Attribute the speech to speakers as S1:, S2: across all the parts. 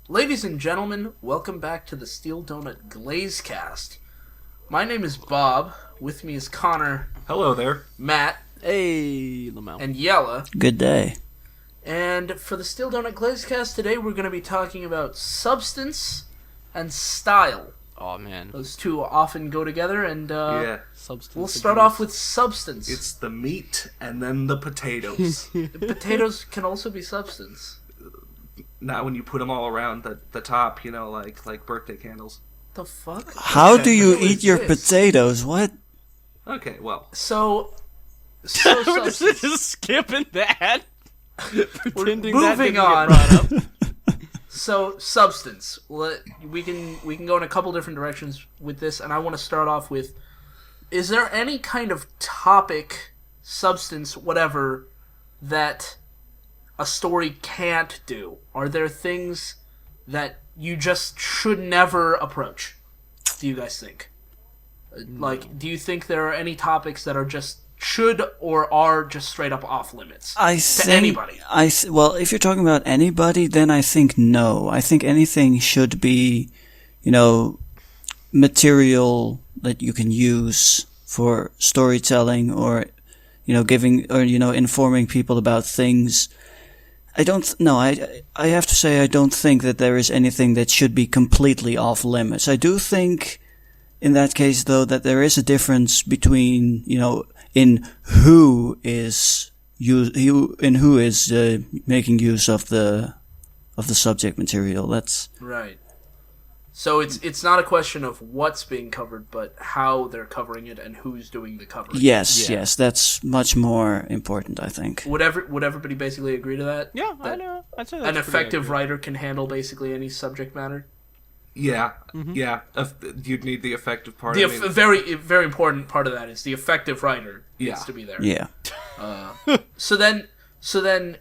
S1: Ladies and gentlemen, welcome back to the Steel Donut Glazecast. My name is Bob. With me is Connor.
S2: Hello there.
S1: Matt.
S3: Hey, Lamau.
S1: And Jelle.
S4: Good day.
S1: And for the Steel Donut Glazecast today, we're going to be talking about substance and style.
S3: Oh, man.
S1: Those two often go together, and
S3: Substance
S1: we'll start off with substance.
S2: It's the meat and then the potatoes.
S1: The potatoes can also be substance.
S2: Not when you put them all around the top, like birthday candles.
S1: The fuck?
S4: How do you
S1: Who
S4: eat
S1: is
S4: your
S1: this?
S4: potatoes? What?
S2: Okay, well.
S1: So
S3: We're
S1: substance.
S3: just skipping that. Pretending
S1: moving
S3: that
S1: on.
S3: didn't get brought up.
S1: So, substance. We can go in a couple different directions with this, and I want to start off with, is there any kind of topic, substance, whatever, that a story can't do? Are there things that you just should never approach, do you guys think? Like, do you think there are any topics that are just should or are just straight up off limits to anybody?
S4: Well, if you're talking about anybody, then I think no. I think anything should be, material that you can use for storytelling or, giving or, informing people about things. I have to say I don't think that there is anything that should be completely off limits. I do think, in that case, though, that there is a difference between, in who is making use of the subject material. That's
S1: Right. So it's not a question of what's being covered, but how they're covering it and who's doing the covering.
S4: yes, that's much more important, I think.
S1: Would everybody basically agree to that?
S3: Yeah, I
S1: That
S3: know. I'd say that's
S1: An
S3: pretty
S1: effective
S3: accurate.
S1: writer can handle basically any subject matter.
S2: Yeah, you'd need the effective part.
S1: The very, very important part of that is the effective writer needs
S2: Yeah.
S1: to be there.
S4: Yeah.
S1: So then,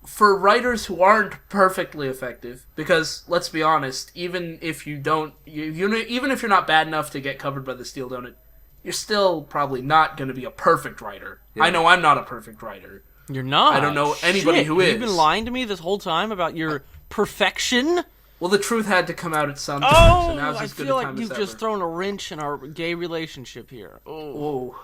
S1: for writers who aren't perfectly effective, because let's be honest, even if you don't, even if you're not bad enough to get covered by the Steel Donut, you're still probably not going to be a perfect writer.
S2: Yeah.
S1: I know I'm not a perfect writer.
S3: You're not.
S1: I don't know anybody
S3: Shit,
S1: who is.
S3: You've been lying to me this whole time about your perfection?
S1: Well, the truth had to come out at some time,
S3: Oh,
S1: so now's
S3: I
S1: as good
S3: feel
S1: a time
S3: like
S1: as
S3: you've
S1: ever.
S3: just thrown a wrench in our gay relationship here. Oh.
S1: Whoa.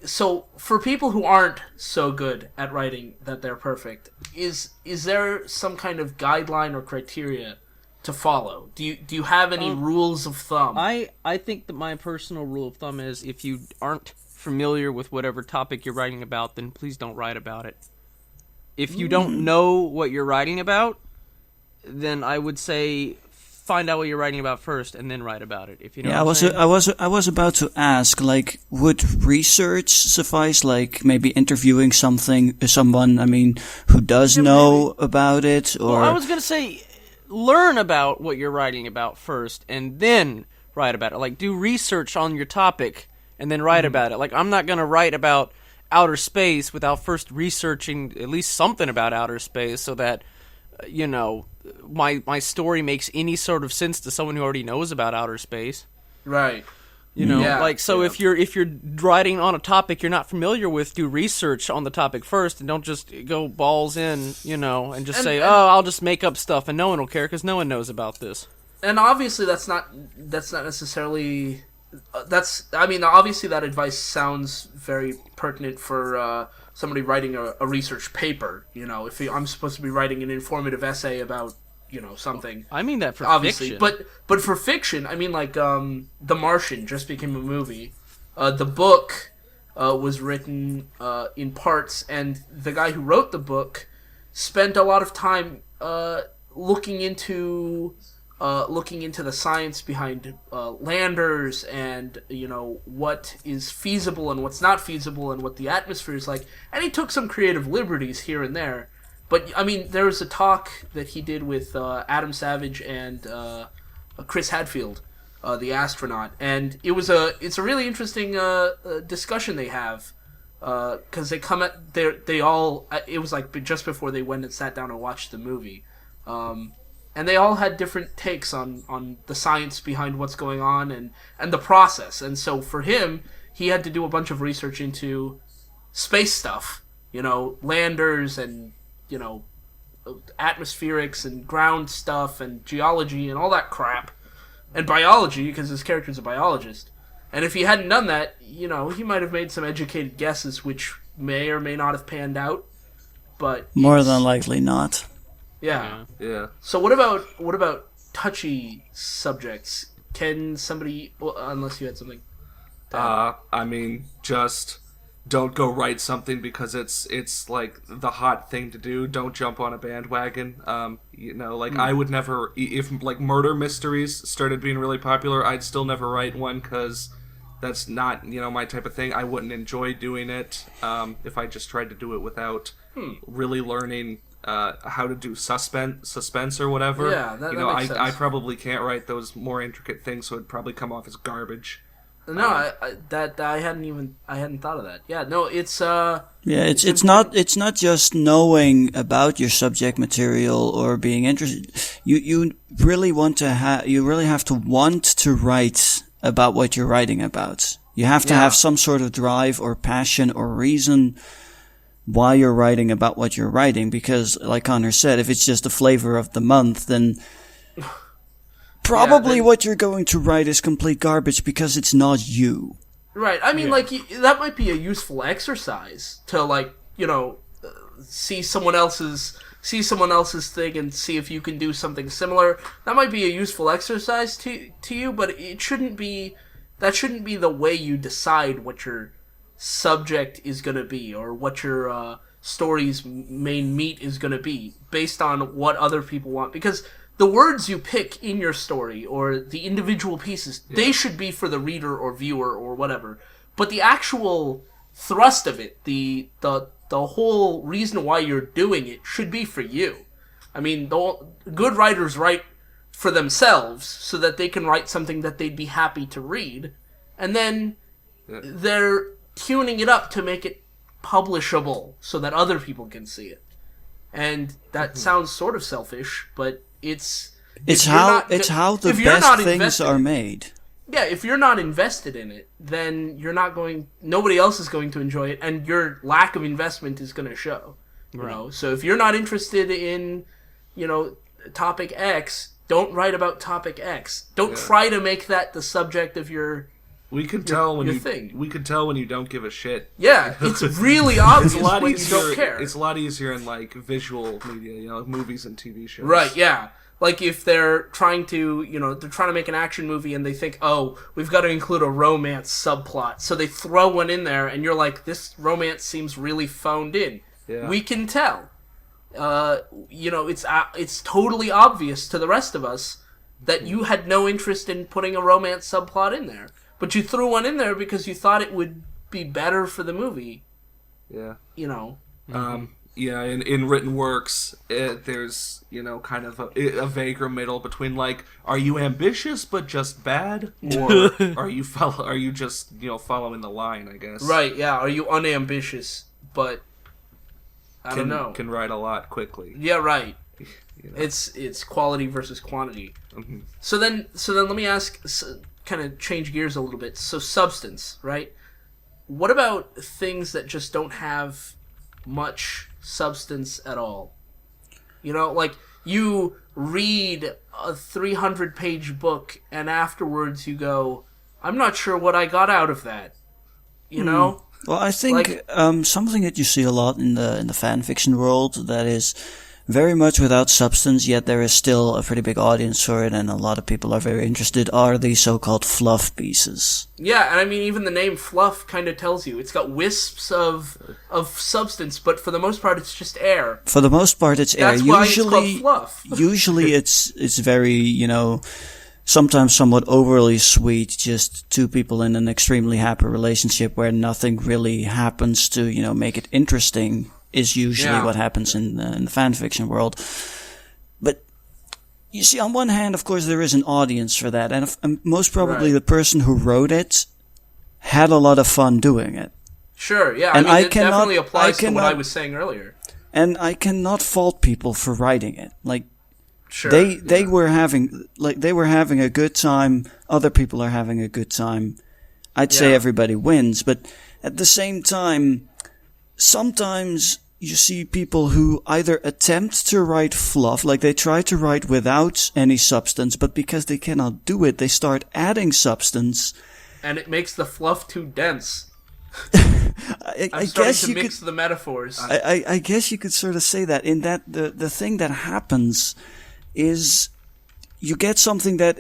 S1: So for people who aren't so good at writing that they're perfect, is there some kind of guideline or criteria to follow? Do you have any rules of thumb?
S3: I think that my personal rule of thumb is if you aren't familiar with whatever topic you're writing about, then please don't write about it. If you don't know what you're writing about, then I would say find out what you're writing about first and then write about it. If you know
S4: Yeah,
S3: what I'm saying.
S4: I was about to ask, like, would research suffice? Like, maybe interviewing someone, who does know about it, or
S3: Well, I was gonna say, learn about what you're writing about first, and then write about it. Like, do research on your topic, and then write about it. Like, I'm not gonna write about outer space without first researching at least something about outer space, so that my story makes any sort of sense to someone who already knows about outer space.
S1: Right.
S3: Yeah. If you're writing on a topic you're not familiar with, do research on the topic first, and don't just go balls in, and just say, I'll just make up stuff, and no one will care because no one knows about this.
S1: And obviously that's not necessarily obviously that advice sounds very pertinent for somebody writing a research paper. If I'm supposed to be writing an informative essay about something.
S3: I mean that for
S1: Obviously,
S3: fiction.
S1: but for fiction, The Martian just became a movie. The book was written in parts, and the guy who wrote the book spent a lot of time looking into the science behind landers and what is feasible and what's not feasible and what the atmosphere is like, and he took some creative liberties here and there. But there was a talk that he did with Adam Savage and Chris Hadfield, the astronaut, and it's a really interesting discussion they have, because it was like just before they went and sat down and watched the movie, and they all had different takes on the science behind what's going on and the process. And so for him, he had to do a bunch of research into space stuff, landers and atmospherics and ground stuff and geology and all that crap, and biology because his character's a biologist. And if he hadn't done that, he might have made some educated guesses which may or may not have panned out. But
S4: more than likely not.
S1: Yeah.
S2: Yeah.
S1: So what about touchy subjects? Can somebody, unless you had something?
S2: I mean, just don't go write something because it's like the hot thing to do. Don't jump on a bandwagon. I would never, if like murder mysteries started being really popular, I'd still never write one because that's not my type of thing. I wouldn't enjoy doing it if I just tried to do it without really learning how to do suspense or whatever.
S1: Yeah, that makes sense.
S2: I probably can't write those more intricate things, so it'd probably come off as garbage.
S1: No, I hadn't thought of that. Yeah, no, it's
S4: it's not just knowing about your subject material or being interested. You really have to want to write about what you're writing about. You have to have some sort of drive or passion or reason why you're writing about what you're writing, because like Connor said, if it's just the flavor of the month, then probably what you're going to write is complete garbage because it's not you.
S1: Right. I mean, that might be a useful exercise to see someone else's thing and see if you can do something similar. That might be a useful exercise to you, but that shouldn't be the way you decide what your subject is going to be or what your story's main meat is going to be based on what other people want, because the words you pick in your story or the individual pieces, they should be for the reader or viewer or whatever. But the actual thrust of it, the whole reason why you're doing it should be for you. I mean, good writers write for themselves so that they can write something that they'd be happy to read. And then they're tuning it up to make it publishable so that other people can see it. And that sounds sort of selfish, but it's how the best things are made. Yeah, if you're not invested in it, then nobody else is going to enjoy it, and your lack of investment is going to show. Right. So if you're not interested in, topic X, don't write about topic X. Don't try to make that the subject of your
S2: We could tell when
S1: thing.
S2: We could tell when you don't give a shit.
S1: Yeah, it's really obvious when you don't care.
S2: It's a lot easier in visual media, movies and TV shows.
S1: Right, yeah. Like if they're trying to, they're trying to make an action movie and they think, oh, we've got to include a romance subplot. So they throw one in there and you're like, this romance seems really phoned in. Yeah. We can tell. It's totally obvious to the rest of us that you had no interest in putting a romance subplot in there. But you threw one in there because you thought it would be better for the movie.
S2: Yeah. In written works, there's, kind of a vaguer middle between, are you ambitious but just bad? Or are you just, following the line, I guess? Right, yeah. Are you unambitious but, I don't know. Can write a lot quickly. Yeah, right. It's quality versus quantity. Mm-hmm. So then let me ask, kind of change gears a little bit. So substance, right? What about things that just don't have much substance at all? You read a 300-page book and afterwards you go, I'm not sure what I got out of that. Well,
S4: I think something that you see a lot in the fan fiction world that is very much without substance, yet there is still a pretty big audience for it and a lot of people are very interested, are the so-called fluff pieces. Yeah, and I mean, even the name fluff kind of tells you. It's got wisps of substance, but for the most part it's just air. For the most part it's air. That's why it's called fluff. Usually it's very, sometimes somewhat overly sweet, just two people in an extremely happy relationship where nothing really happens to, make it interesting. Is usually what happens in the fan fiction world. But you see, on one hand, of course, there is an audience for that, and most probably the person who wrote it had a lot of fun doing it. Sure, yeah. And it definitely applies to what I was saying earlier. And I cannot fault people for writing it. Sure, they were having a good time. Other people are having a good time. I'd say everybody wins, but at the same time, sometimes you see people who either attempt to write fluff, like they try to write without any substance, but because they cannot do it, they start adding substance.
S1: And it makes the fluff too dense.
S4: I guess you
S1: mix
S4: could,
S1: the metaphors.
S4: I guess you could sort of say that. In that, the thing that happens is you get something that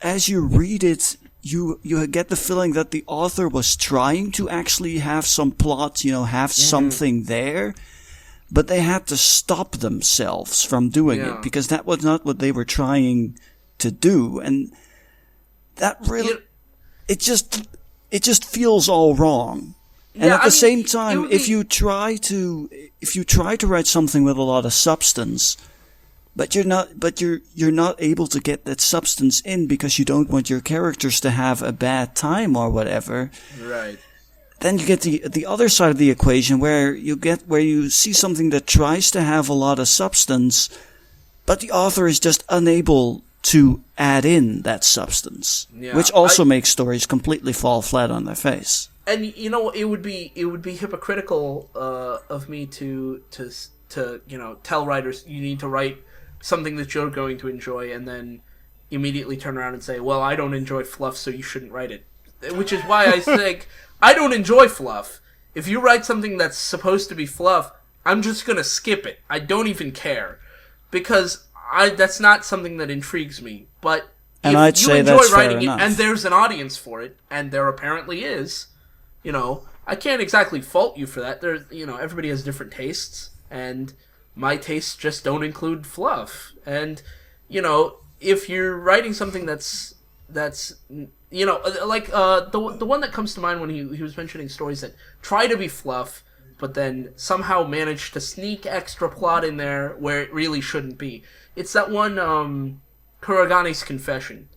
S4: as you read it, you get the feeling that the author was trying to actually have some plot, have something there, but they had to stop themselves from doing it because that was not what they were trying to do, and that really, it just feels all wrong. And at the same time, if you try to write something with a lot of substance, but you're not able to get that substance in because you don't want your characters to have a bad time or whatever.
S1: Right.
S4: Then you get the other side of the equation where you see something that tries to have a lot of substance, but the author is just unable to add in that substance, which also makes stories completely fall flat on their face.
S1: And it would be hypocritical of me to tell writers you need to write something that you're going to enjoy and then immediately turn around and say, well, I don't enjoy fluff, so you shouldn't write it. Which is why I think I don't enjoy fluff. If you write something that's supposed to be fluff, I'm just going to skip it. I don't even care. Because that's not something that intrigues me. But if you enjoy writing it and there's an audience for it, and there apparently is, I can't exactly fault you for that. Everybody has different tastes, and my tastes just don't include fluff. And, if you're writing something that's like the one that comes to mind when he was mentioning stories that try to be fluff, but then somehow manage to sneak extra plot in there where it really shouldn't be. It's that one, Kuragane's Confession.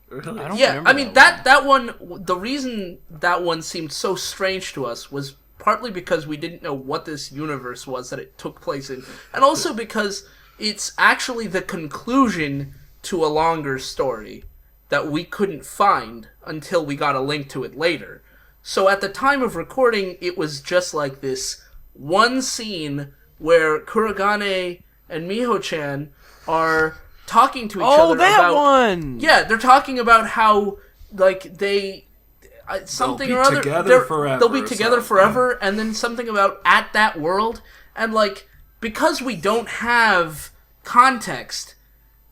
S3: Really? I don't
S1: remember. I mean,
S3: that
S1: one, the reason that one seemed so strange to us was partly because we didn't know what this universe was that it took place in, and also because it's actually the conclusion to a longer story that we couldn't find until we got a link to it later. So at the time of recording, it was just like this one scene where Kuragane and Miho-chan are talking to each other about...
S3: Oh, that one!
S1: Yeah, they're talking about how, like, they... something or other... They'll be together forever, and then something about at that world, and, like, because we don't have context,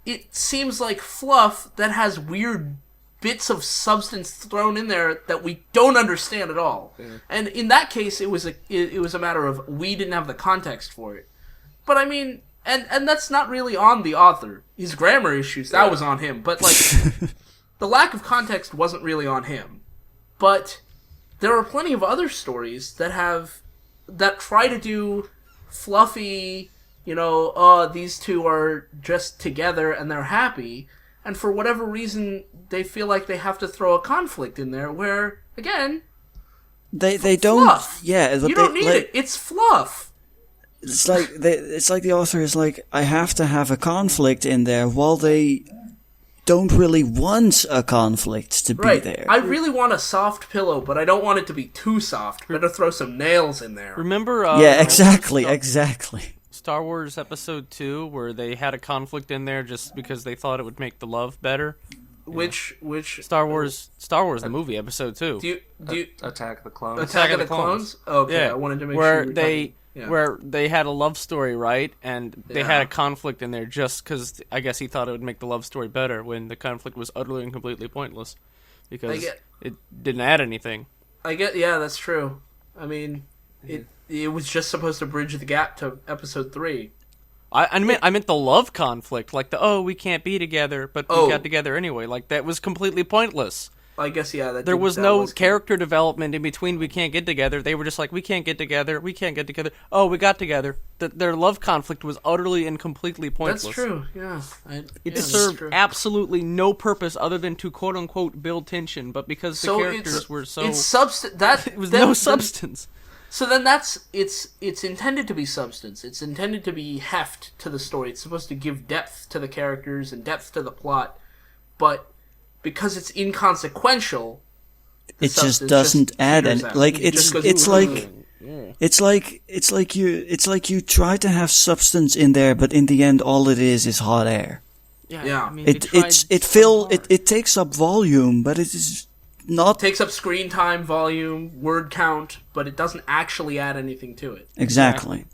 S1: it seems like fluff that has weird bits of substance thrown in there that we don't understand at all. Yeah. And in that case, it was a matter of we didn't have the context for it. But I mean, and that's not really on the author. His grammar issues, that was on him. But like, the lack of context wasn't really on him. But there are plenty of other stories that try to do fluffy, these two are just together and they're happy, and for whatever reason they feel like they have to throw a conflict in there where, again,
S4: they don't
S1: fluff.
S4: Yeah,
S1: you don't need it. It's fluff.
S4: It's like the author is like, I have to have a conflict in there, while they don't really want a conflict to be there.
S1: I really want a soft pillow, but I don't want it to be too soft. Better throw some nails in there.
S3: Remember?
S4: Yeah, exactly.
S3: Star Wars Episode 2, where they had a conflict in there just because they thought it would make the love better.
S1: Which
S3: Star Wars the movie Episode 2.
S1: Do you
S2: Attack the Clones?
S1: Attack of the Clones? Okay, yeah. I wanted to make
S3: where
S1: sure
S3: where they had a love story, right? And they had a conflict in there just because I guess he thought it would make the love story better when the conflict was utterly and completely pointless because it didn't add anything.
S1: Yeah, that's true. I mean, it was just supposed to bridge the gap to Episode 3.
S3: I meant the love conflict, like we can't be together, but we got together anyway. Like, that was completely pointless.
S1: I guess, yeah.
S3: There was no character development in between. We can't get together. They were just like, we can't get together. We can't get together. Oh, we got together. Their love conflict was utterly and completely pointless.
S1: That's true. Yeah.
S3: It served absolutely no purpose other than to quote unquote build tension. But because the characters were so,
S1: it was
S3: no substance.
S1: So then it's intended to be substance. It's intended to be heft to the story. It's supposed to give depth to the characters and depth to the plot, but because it's inconsequential,
S4: it just doesn't add any. Like it's like It's like you try to have substance in there, but in the end, all it is hot air.
S1: Yeah.
S3: I mean,
S4: It takes up volume, but it is not
S1: Takes up screen time, volume, word count, but it doesn't actually add anything to it.
S4: exactly.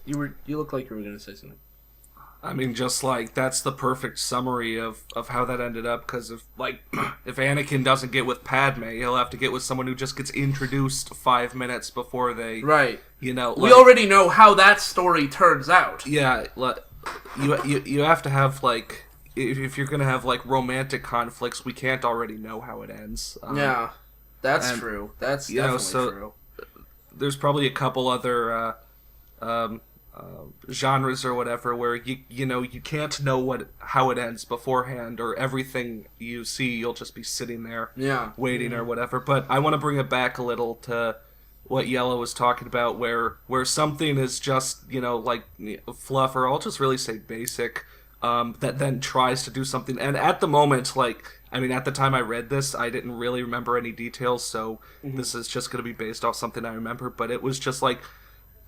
S1: You look like you were going to say something.
S2: I mean, just like that's the perfect summary of how that ended up. Because if Anakin doesn't get with Padme, he'll have to get with someone who just gets introduced 5 minutes before they,
S1: Right.
S2: You know,
S1: We already know how that story turns out.
S2: Yeah, you have to have like if you're gonna have like romantic conflicts, we can't already know how it ends.
S1: Yeah, that's true. That's definitely true.
S2: There's probably a couple other genres or whatever where you can't know how it ends beforehand, or everything you see you'll just be sitting there waiting or whatever. But I want to bring it back a little to what Jelle was talking about, where something is just like fluff, or I'll just really say basic, that then tries to do something. And at the moment, at the time I read this, I didn't really remember any details, so this is just going to be based off something I remember. But it was just like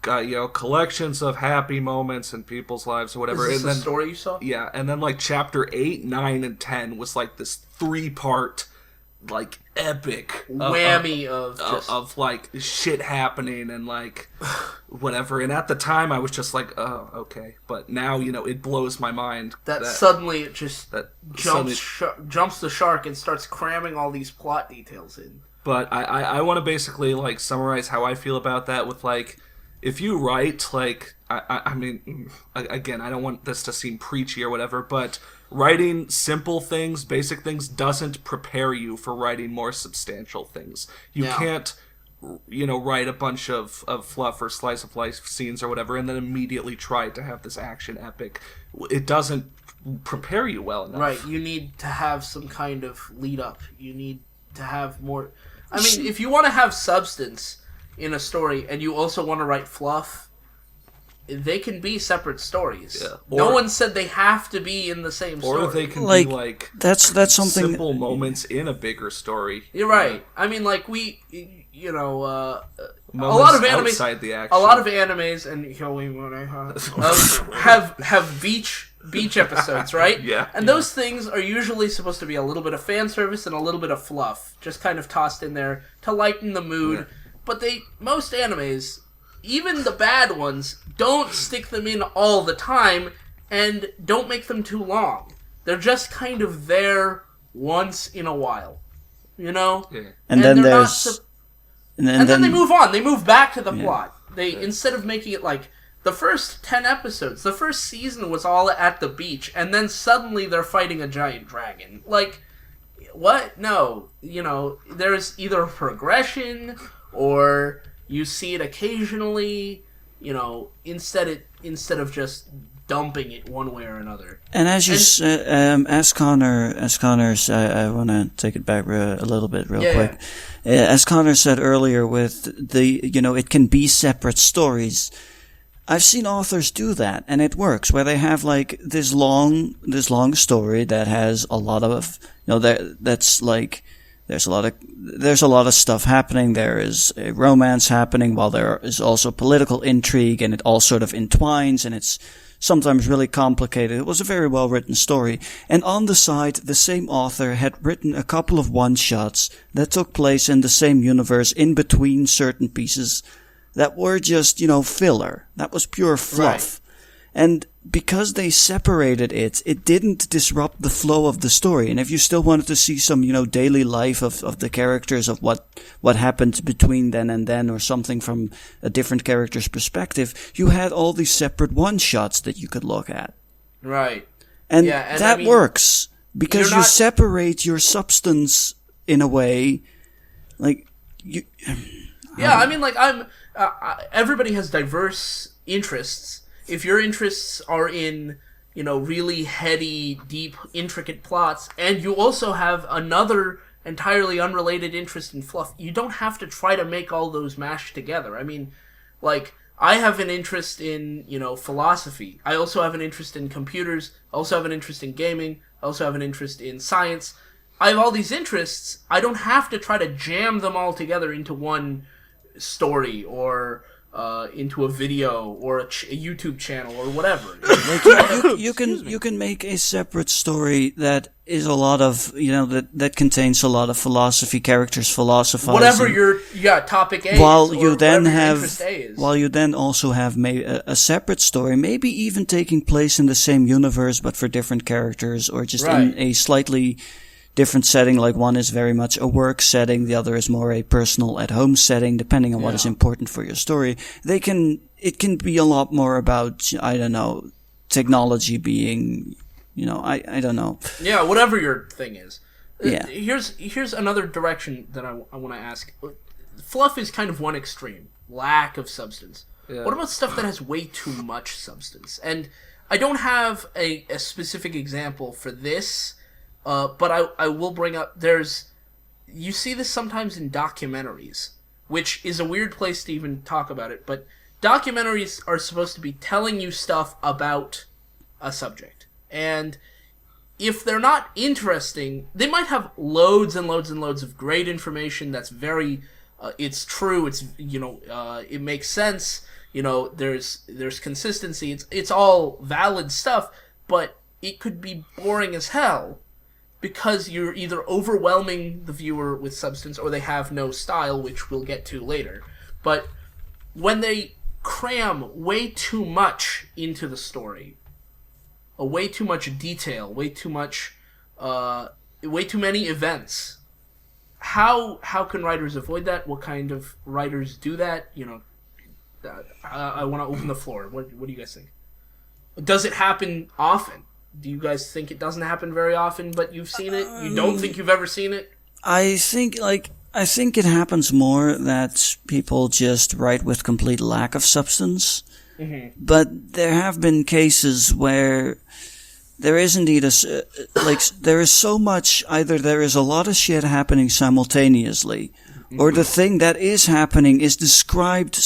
S2: collections of happy moments in people's lives or whatever.
S1: Is this a story you saw?
S2: Yeah, and then like chapter 8, 9, and 10 was like this 3-part like epic
S1: whammy
S2: of like shit happening and like whatever. And at the time I was just like, oh, okay. But now it blows my mind
S1: that suddenly it just jumps the shark and starts cramming all these plot details in.
S2: But I want to basically like summarize how I feel about that with like, if you write, like, I mean, again, I don't want this to seem preachy or whatever, but writing simple things, basic things, doesn't prepare you for writing more substantial things. You can't, write a bunch of fluff or slice of life scenes or whatever and then immediately try to have this action epic. It doesn't prepare you well enough.
S1: Right, you need to have some kind of lead up. You need to have more... I mean, if you want to have substance in a story and you also want to write fluff, they can be separate stories. Yeah. No one said they have to be in the same story.
S2: Or they can be like
S4: that's something
S2: simple moments in a bigger story.
S1: You're right. I mean, like a
S2: moments
S1: lot of animes
S2: outside the action.
S1: A lot of animes and have beach episodes, right?
S2: Yeah.
S1: And those things are usually supposed to be a little bit of fan service and a little bit of fluff, just kind of tossed in there to lighten the mood. Yeah. But most animes, even the bad ones, don't stick them in all the time and don't make them too long. They're just kind of there once in a while, Yeah.
S4: And then there's...
S1: And then they move on. They move back to the plot. Instead of making it like the first 10 episodes, the first season was all at the beach, and then suddenly they're fighting a giant dragon. Like, what? No. There's either a progression... or you see it occasionally, instead of just dumping it one way or another.
S4: And as Connor said, I want to take it back a little bit real quick. As Connor said earlier, with it can be separate stories. I've seen authors do that, and it works, where they have like this long story that has a lot of, that's like. There's a lot of stuff happening. There is a romance happening while there is also political intrigue, and it all sort of entwines, and it's sometimes really complicated. It was a very well written story. And on the side, the same author had written a couple of one-shots that took place in the same universe in between certain pieces that were just, filler. That was pure fluff. Right. And because they separated it didn't disrupt the flow of the story. And if you still wanted to see some, daily life of the characters, of what happened between then and then, or something from a different character's perspective, you had all these separate one-shots that you could look at.
S1: Right.
S4: And that works, because you separate your substance in a way, like, you...
S1: everybody has diverse interests. If your interests are in, really heady, deep, intricate plots, and you also have another entirely unrelated interest in fluff, you don't have to try to make all those mash together. I mean, like, I have an interest in, philosophy. I also have an interest in computers. I also have an interest in gaming. I also have an interest in science. I have all these interests. I don't have to try to jam them all together into one story or into a video or a YouTube channel or whatever.
S4: Like you can make a separate story that is a lot of that contains a lot of philosophy, characters philosophizing.
S1: Whatever your topic A
S4: while
S1: is,
S4: you
S1: or
S4: then
S1: whatever your
S4: have
S1: interest A is.
S4: while you then also have a separate story, maybe even taking place in the same universe but for different characters, or just in a slightly different setting. Like one is very much a work setting, the other is more a personal at-home setting, depending on what is important for your story. It can be a lot more about, I don't know, technology being, I don't know.
S1: Yeah, whatever your thing is.
S4: Yeah.
S1: Here's another direction that I want to ask. Fluff is kind of one extreme. Lack of substance.
S2: Yeah.
S1: What about stuff that has way too much substance? And I don't have a specific example for this, but I will bring up, you see this sometimes in documentaries, which is a weird place to even talk about it, but documentaries are supposed to be telling you stuff about a subject. And if they're not interesting, they might have loads and loads and loads of great information that's very, it's true, it's, it makes sense, there's consistency, it's all valid stuff, but it could be boring as hell because you're either overwhelming the viewer with substance or they have no style, which we'll get to later. But when they cram way too much into the story, way too much detail, way too many events, how can writers avoid that? What kind of writers do that? I want to open the floor. What do you guys think? Does it happen often? Do you guys think it doesn't happen very often, but you've seen it? You don't think you've ever seen it?
S4: I think it happens more that people just write with complete lack of substance. Mm-hmm. But there have been cases where there is indeed there is so much, either there is a lot of shit happening simultaneously, or the thing that is happening is described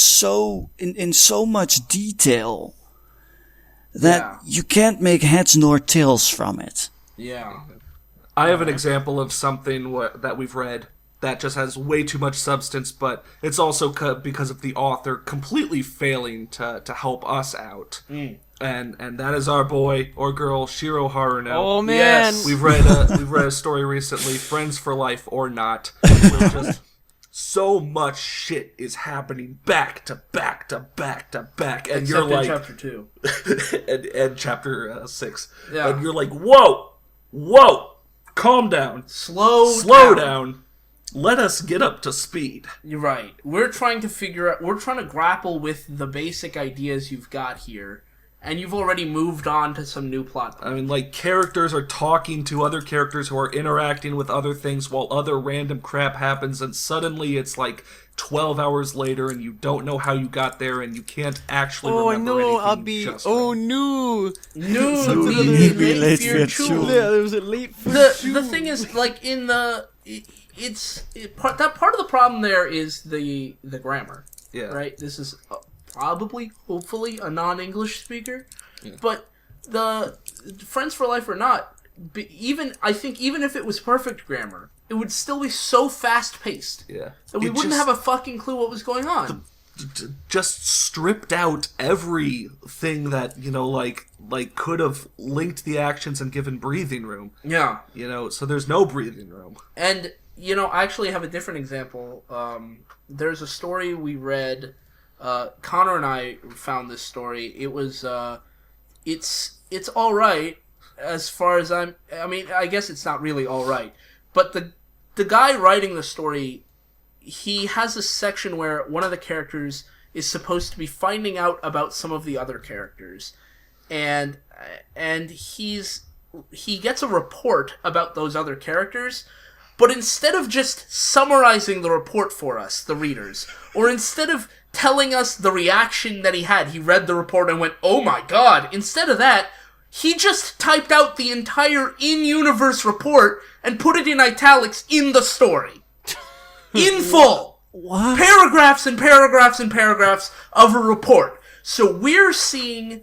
S4: in so much detail that you can't make heads nor tails from it.
S1: Yeah.
S2: I have an example of something that we've read that just has way too much substance, but it's also because of the author completely failing to help us out. Mm. And that is our boy or girl Shiro Haruno.
S3: Oh man,
S1: yes.
S2: We've read a story recently, Friends for Life or Not, where just so much shit is happening back to back to back to back, and
S1: Except
S2: you're like
S1: chapter 2
S2: and chapter 6,
S1: yeah.
S2: And you're like, whoa, calm down, slow down. Let us get up to speed.
S1: You're right. We're trying to grapple with the basic ideas you've got here, and you've already moved on to some new plot.
S2: I mean, like, characters are talking to other characters who are interacting with other things while other random crap happens, and suddenly it's like 12 hours later and you don't know how you got there and you can't actually remember anything.
S3: No.
S4: Late for school.
S3: Yeah, there was a late for
S1: The thing is, like, in the... part of the problem there is the grammar.
S2: Yeah.
S1: Right? This is... hopefully, a non-English speaker. Yeah. But the Friends for Life or Not, even if it was perfect grammar, it would still be so fast-paced that we wouldn't have a fucking clue what was going on.
S2: Just stripped out everything that, like could have linked the actions and given breathing room.
S1: Yeah.
S2: So there's no breathing room.
S1: And, I actually have a different example. There's a story we read... Connor and I found this story. It was, it's all right as far as I guess it's not really all right. But the guy writing the story, he has a section where one of the characters is supposed to be finding out about some of the other characters, and he gets a report about those other characters. But instead of just summarizing the report for us, the readers, or instead of telling us the reaction that he read the report and went, oh my god. Instead of that, he just typed out the entire in-universe report and put it in italics in the story. In full.
S4: What?
S1: Paragraphs and paragraphs and paragraphs of a report. So we're seeing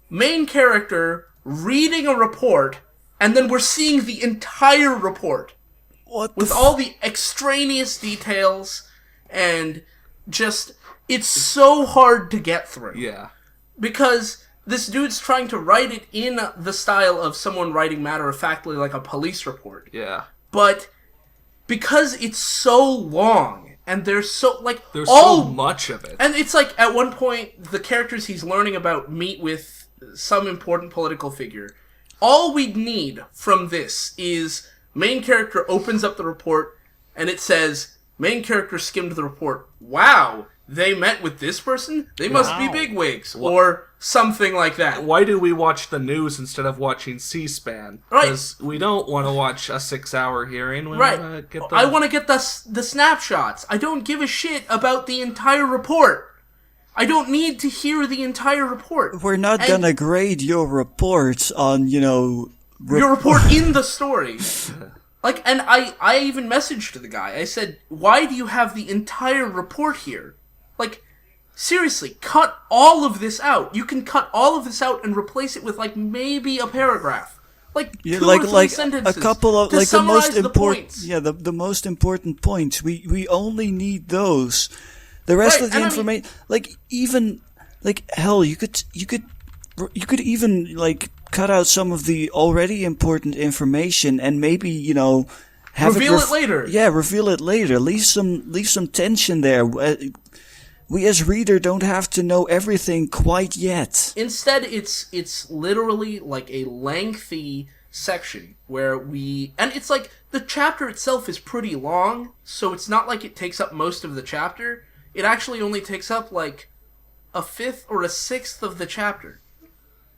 S1: main character reading a report, and then we're seeing the entire report. With all the extraneous details and it's so hard to get through.
S2: Yeah.
S1: Because this dude's trying to write it in the style of someone writing matter-of-factly like a police report.
S2: Yeah.
S1: But because it's so long, and there's so
S2: much of it.
S1: And it's like, at one point, the characters he's learning about meet with some important political figure. All we'd need from this is main character opens up the report, and it says, main character skimmed the report. Wow, they met with this person? They must be bigwigs. Or something like that.
S2: Why do we watch the news instead of watching C-SPAN?
S1: Right.
S2: Because we don't want to watch a 6-hour hearing. We
S1: Right.
S2: want to get the...
S1: I want to get the snapshots. I don't give a shit about the entire report. I don't need to hear the entire report.
S4: We're not gonna grade your report on, your
S1: report in the story. And I even messaged the guy. I said, why do you have the entire report here? Seriously, cut all of this out. You can cut all of this out and replace it with, maybe a paragraph. Two or three sentences
S4: a couple of,
S1: to
S4: the
S1: summarize
S4: most
S1: the
S4: important,
S1: points.
S4: yeah, the most important points. We only need those. The rest of the information, hell, you could even, cut out some of the already important information and maybe, have
S1: reveal it later.
S4: Yeah, reveal it later. Leave some tension there. We as reader don't have to know everything quite yet.
S1: Instead, it's literally a lengthy section where and it's the chapter itself is pretty long, so it's not like it takes up most of the chapter. It actually only takes up a fifth or a sixth of the chapter.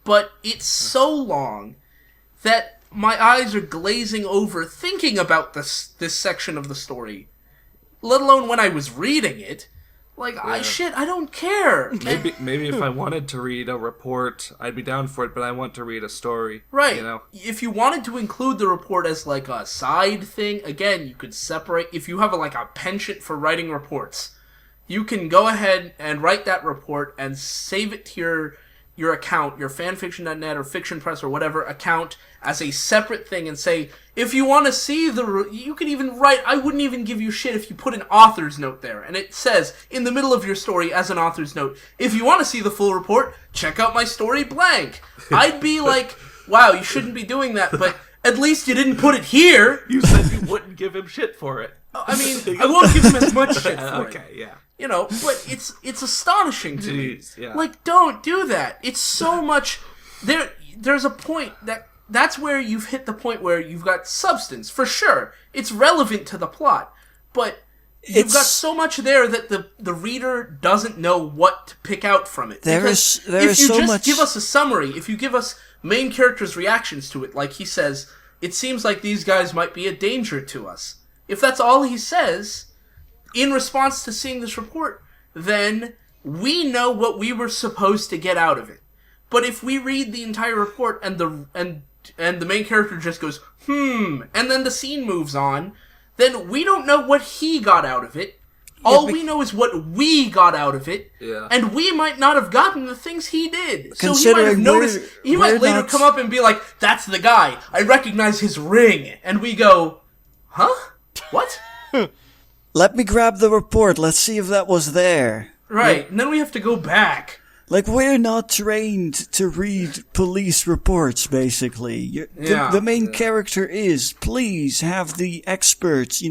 S1: But it's so long that my eyes are glazing over this section of the story. Let alone when I was reading it. I don't care.
S2: Maybe if I wanted to read a report, I'd be down for it, but I want to read a story.
S1: Right. If you wanted to include the report as a side thing, again, you could separate. If you have a penchant for writing reports, you can go ahead and write that report and save it to your account, your fanfiction.net or Fiction Press or whatever account, as a separate thing, and say, if you want to see you can even write, I wouldn't even give you shit if you put an author's note there, and it says, in the middle of your story as an author's note, if you want to see the full report, check out my story blank. I'd be wow, you shouldn't be doing that, but at least you didn't put it here.
S2: You said you wouldn't give him shit for it.
S1: I mean, I won't give him as much shit for it.
S2: Okay, yeah.
S1: But it's astonishing to me.
S2: Yeah.
S1: Don't do that. It's so much. There's a point that's where you've hit the point where you've got substance, for sure. It's relevant to the plot, but you've got so much there that the reader doesn't know what to pick out from it.
S4: There is so much.
S1: If you just give us a summary, if you give us main characters' reactions to it, like he says, it seems like these guys might be a danger to us. If that's all he says in response to seeing this report, then we know what we were supposed to get out of it. But if we read the entire report and the main character just goes, and then the scene moves on, then we don't know what he got out of it. All we know is what we got out of it, and we might not have gotten the things he did. So he might have noticed, he might later come up and be like, that's the guy, I recognize his ring, and we go, huh? What?
S4: Let me grab the report, let's see if that was there.
S1: Right, and then we have to go back.
S4: We're not trained to read police reports, basically. The main character is, please have the experts,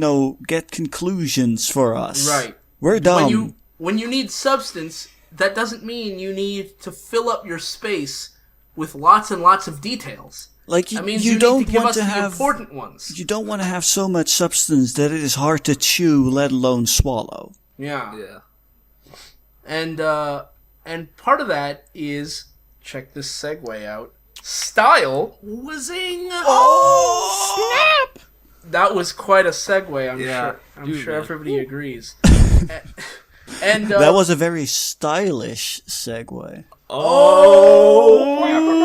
S4: get conclusions for us.
S1: Right.
S4: We're dumb.
S1: When you need substance, that doesn't mean you need to fill up your space with lots and lots of details. That means you don't need to give us the important ones.
S4: You don't want to have so much substance that it is hard to chew, let alone swallow.
S1: Yeah. And part of that is, check this segue out, style.
S2: Whizzing!
S1: Oh, snap! That was quite a segue, I'm sure. I'm sure everybody agrees. And
S4: that was a very stylish segue.
S1: Oh! I will.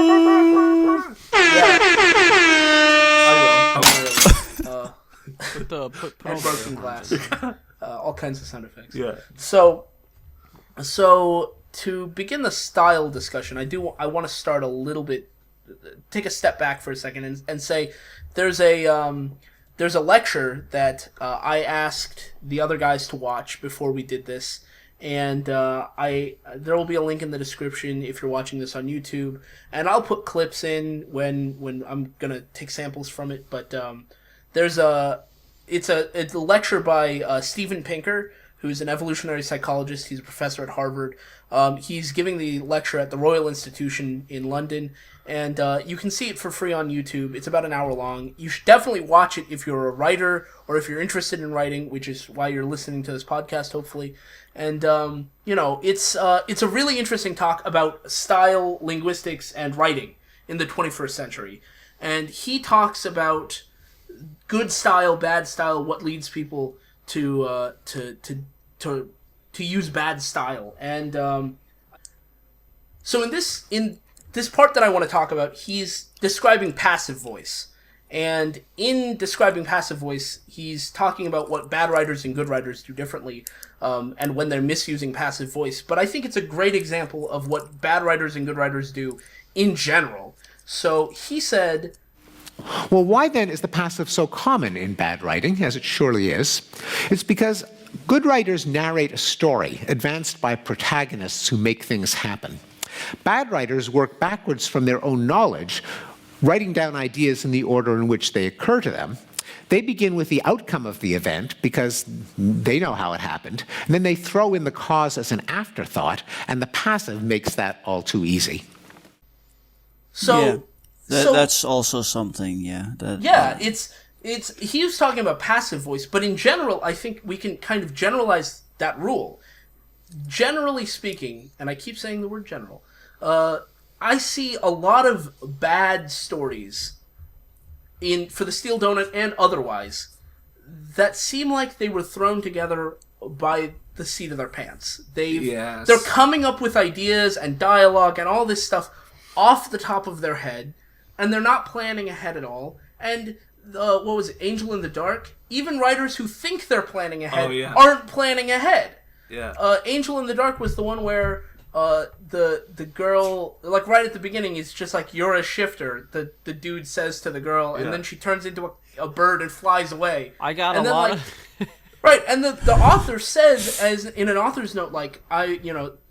S1: Put and broken glass. All kinds of sound effects.
S2: Yeah.
S1: So to begin the style discussion, I want to start a little bit, take a step back for a second and say there's a lecture that I asked the other guys to watch before we did this, And there will be a link in the description if you're watching this on YouTube, and I'll put clips in when I'm gonna take samples from it. But it's a lecture by Steven Pinker, who's an evolutionary psychologist. He's a professor at Harvard. He's giving the lecture at the Royal Institution in London, and you can see it for free on YouTube. It's about an hour long. You should definitely watch it if you're a writer or if you're interested in writing, which is why you're listening to this podcast, hopefully. And it's a really interesting talk about style, linguistics, and writing in the 21st century. And he talks about good style, bad style, what leads people to use bad style. And so in this part that I want to talk about, he's describing passive voice. And in describing passive voice, he's talking about what bad writers and good writers do differently, and when they're misusing passive voice. But I think it's a great example of what bad writers and good writers do in general. So he said,
S5: well, why then is the passive so common in bad writing, as it surely is? It's because good writers narrate a story advanced by protagonists who make things happen. Bad writers work backwards from their own knowledge, writing down ideas in the order in which they occur to them. They begin with the outcome of the event because they know how it happened, and then they throw in the cause as an afterthought, and the passive makes that all too easy.
S1: So,
S4: that's also something,
S1: it's he was talking about passive voice, but in general, I think we can kind of generalize that rule. Generally speaking, and I keep saying the word general, I see a lot of bad stories for the Steel Donut and otherwise that seem like they were thrown together by the seat of their pants. They're coming up with ideas and dialogue and all this stuff off the top of their head, and they're not planning ahead at all. And what was it, Angel in the Dark? Even writers who think they're planning ahead aren't planning ahead.
S2: Yeah.
S1: Angel in the Dark was the one where the girl, like right at the beginning, is just like, you're a shifter, the dude says to the girl, and then she turns into a bird and flies away.
S3: I got a lot of...
S1: Right, and the author says, as in an author's note, like,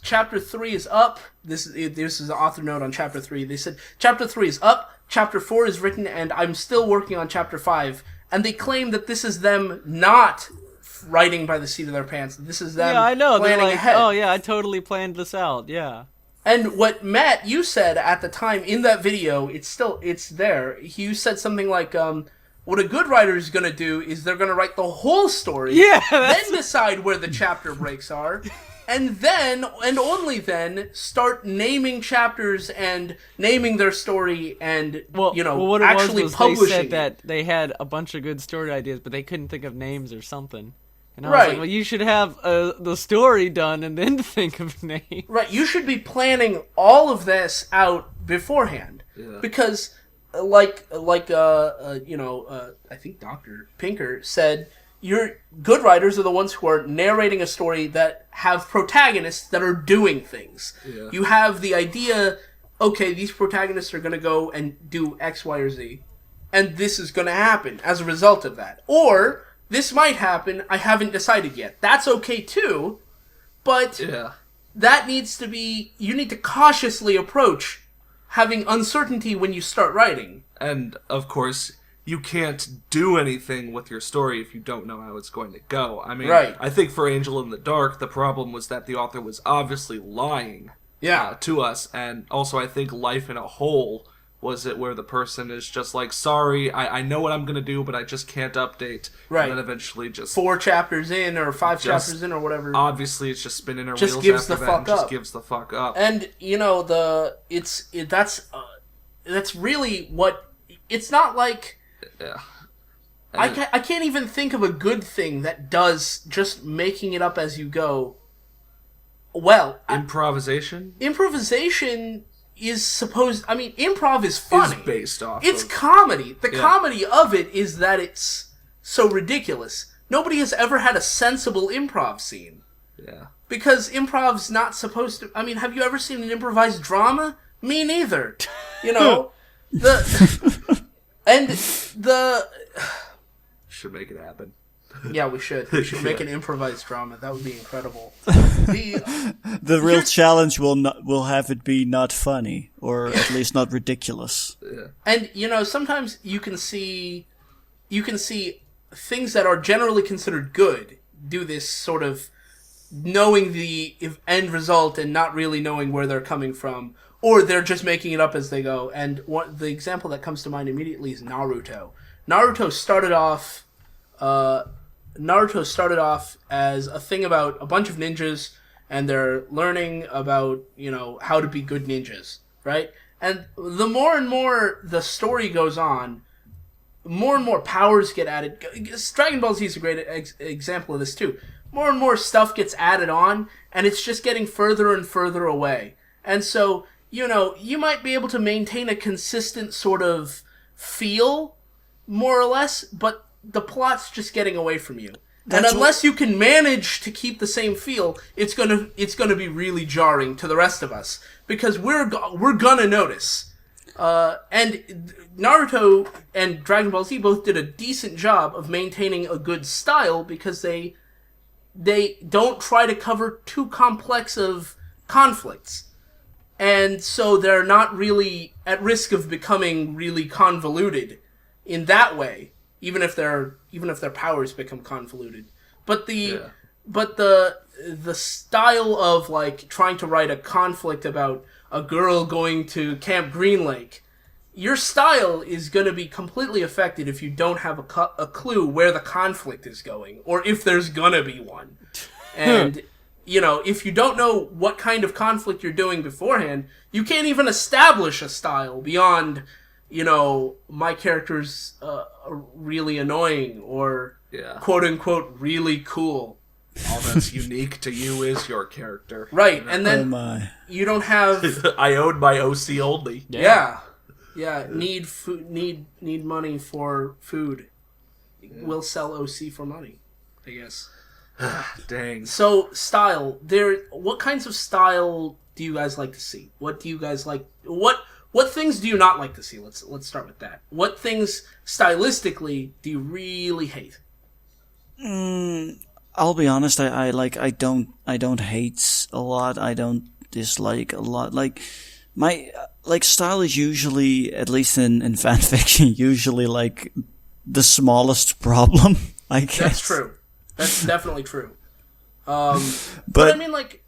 S1: chapter 3 is up. This is an author note on chapter 3. They said, chapter 3 is up, chapter 4 is written, and I'm still working on chapter 5. And they claim that this is them not writing by the seat of their pants. This is them planning ahead.
S3: Oh, yeah, I totally planned this out, yeah.
S1: And what, Matt, you said at the time in that video, it's there. You said something like, what a good writer is going to do is they're going to write the whole story, then decide where the chapter breaks are, and then, and only then, start naming chapters and naming their story and,
S3: what
S1: actually
S3: was
S1: publishing
S3: they said
S1: it.
S3: that they had a bunch of good story ideas, but they couldn't think of names or something. And I was like, well, you should have the story done and then think of names.
S1: Right, you should be planning all of this out beforehand. Yeah. Because, I think Dr. Pinker said, your good writers are the ones who are narrating a story that have protagonists that are doing things. Yeah. You have the idea, okay, these protagonists are going to go and do X, Y, or Z, and this is going to happen as a result of that. Or, this might happen, I haven't decided yet. That's okay too, but that needs to be, you need to cautiously approach having uncertainty when you start writing.
S2: And, of course, you can't do anything with your story if you don't know how it's going to go. I mean, I think for Angel in the Dark, the problem was that the author was obviously lying to us, and also I think Life in a Whole was it where the person is just like, sorry, I know what I'm going to do, but I just can't update. Right. And then eventually just...
S1: 4 chapters in, or 5 chapters in, or whatever.
S2: Obviously, it's just spinning her
S1: just
S2: wheels
S1: gives
S2: after
S1: the
S2: that
S1: fuck
S2: and
S1: up.
S2: just gives the fuck up.
S1: And, that's really what... It's not like...
S2: Yeah.
S1: I can't even think of a good thing that does just making it up as you go. Well...
S2: Improvisation?
S1: Improvisation... is supposed... I mean, improv is funny.
S2: It's based off
S1: It's comedy. The comedy of it is that it's so ridiculous. Nobody has ever had a sensible improv scene.
S2: Yeah. Because
S1: improv's not supposed to... I mean, have you ever seen an improvised drama? Me neither.
S2: Should make it happen.
S1: Yeah, we should. We should make an improvised drama. That would be incredible.
S4: The real challenge will have it be not funny, or at least not ridiculous.
S1: And sometimes you can see things that are generally considered good do this sort of knowing the end result and not really knowing where they're coming from, or they're just making it up as they go. And the example that comes to mind immediately is Naruto. Naruto started off as a thing about a bunch of ninjas, and they're learning about, how to be good ninjas, right? And the more and more the story goes on, more and more powers get added. Dragon Ball Z is a great example of this too. More and more stuff gets added on, and it's just getting further and further away. And so, you might be able to maintain a consistent sort of feel, more or less, but the plot's just getting away from you. And unless you can manage to keep the same feel, it's gonna be really jarring to the rest of us, because we're gonna notice. And Naruto and Dragon Ball Z both did a decent job of maintaining a good style, because they don't try to cover too complex of conflicts, and so they're not really at risk of becoming really convoluted in that way. Even if their powers become convoluted, but the style of like trying to write a conflict about a girl going to Camp Green Lake, your style is going to be completely affected if you don't have a clue where the conflict is going, or if there's gonna be one. And if you don't know what kind of conflict you're doing beforehand, you can't even establish a style beyond, my character's really annoying, or quote unquote really cool.
S2: All that's unique to you is your character.
S1: Right, and then you don't have...
S2: I own my OC only.
S1: Yeah. Need food, need money for food. We'll sell OC for money, I guess.
S2: Dang.
S1: So, style. What kinds of style do you guys like to see? What do you guys like... What things do you not like to see? Let's start with that. What things stylistically do you really hate?
S4: I'll be honest. I don't hate a lot. I don't dislike a lot. Like my style is usually, at least in fan fiction, usually like the smallest problem. I guess
S1: that's true. That's definitely true. But I mean, like.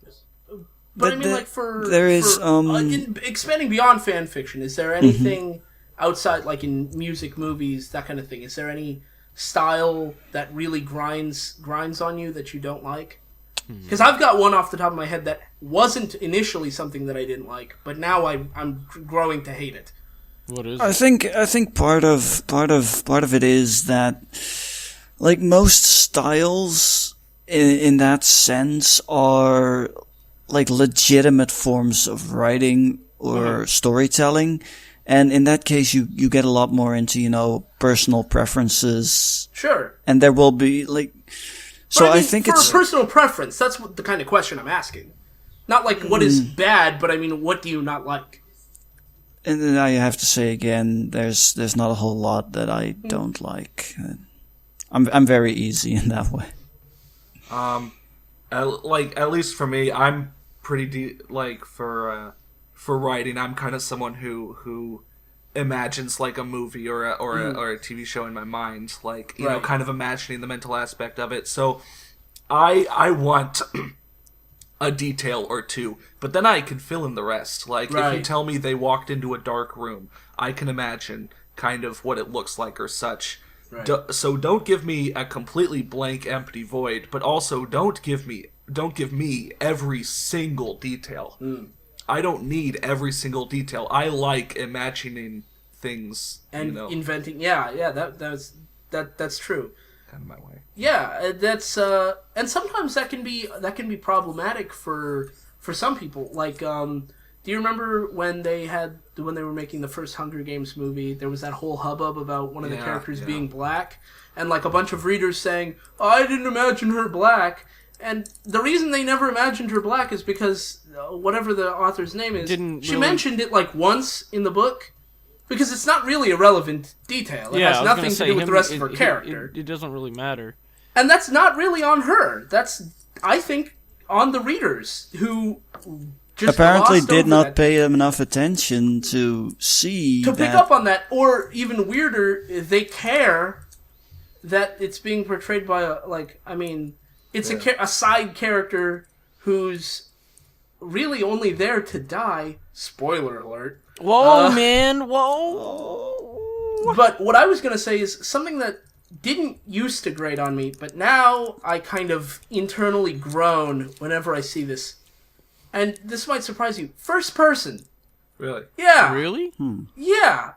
S1: Expanding beyond fan fiction, is there anything outside, like in music, movies, that kind of thing? Is there any style that really grinds on you that you don't like? Because I've got one off the top of my head that wasn't initially something that I didn't like, but now I'm growing to hate it.
S3: What is it?
S4: I think part of it is that, like, most styles in that sense are like legitimate forms of writing or storytelling, and in that case you get a lot more into personal preferences.
S1: Sure.
S4: And there will be like, so I think
S1: for
S4: it's
S1: personal preference. That's the kind of question I'm asking. Not like what is bad, but I mean, what do you not like?
S4: And then I have to say again, there's not a whole lot that I don't like. I'm very easy in that way.
S2: At least for me, I'm pretty for writing. I'm kind of someone who imagines like a movie or a TV show in my mind, like you know, kind of imagining the mental aspect of it. So I want a detail or two, but then I can fill in the rest. Like if you tell me they walked into a dark room, I can imagine kind of what it looks like or such. Right. So don't give me a completely blank, empty void, but also don't give me every single detail. I don't need every single detail. I like imagining things
S1: and inventing. Yeah, that's true.
S2: Kind of my way.
S1: Yeah, that's and sometimes that can be problematic for some people. Like, do you remember when they were making the first Hunger Games movie? There was that whole hubbub about one of the characters being black, and like a bunch of readers saying, "Oh, I didn't imagine her black." And the reason they never imagined her black is because whatever the author's name is, she mentioned it like once in the book, because it's not really a relevant detail. It has nothing to do with the rest of her character.
S3: It doesn't really matter.
S1: And that's not really on her. That's, I think, on the readers who just
S4: apparently
S1: glossed
S4: did
S1: over
S4: not
S1: that,
S4: pay enough attention to see
S1: to pick up on that, or even weirder, they care that it's being portrayed by it's a side character who's really only there to die. Spoiler alert.
S3: Whoa, man, whoa.
S1: But what I was going to say is something that didn't used to grate on me, but now I kind of internally groan whenever I see this. And this might surprise you. First person.
S2: Really?
S1: Yeah.
S3: Really?
S1: Yeah.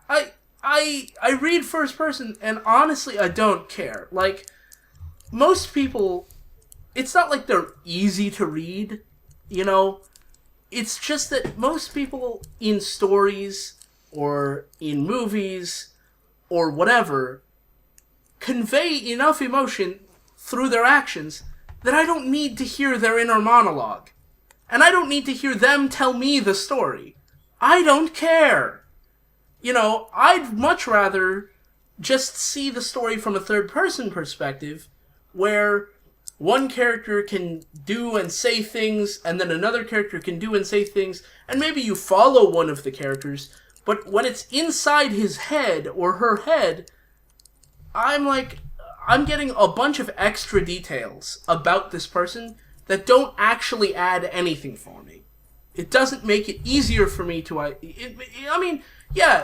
S1: I read first person, and honestly, I don't care. Like, most people, it's not like they're easy to read, you know? It's just that most people in stories or in movies or whatever convey enough emotion through their actions that I don't need to hear their inner monologue. And I don't need to hear them tell me the story. I don't care. You know, I'd much rather just see the story from a third-person perspective where one character can do and say things, and then another character can do and say things, and maybe you follow one of the characters, but when it's inside his head or her head, I'm getting a bunch of extra details about this person that don't actually add anything for me. It doesn't make it easier for me to...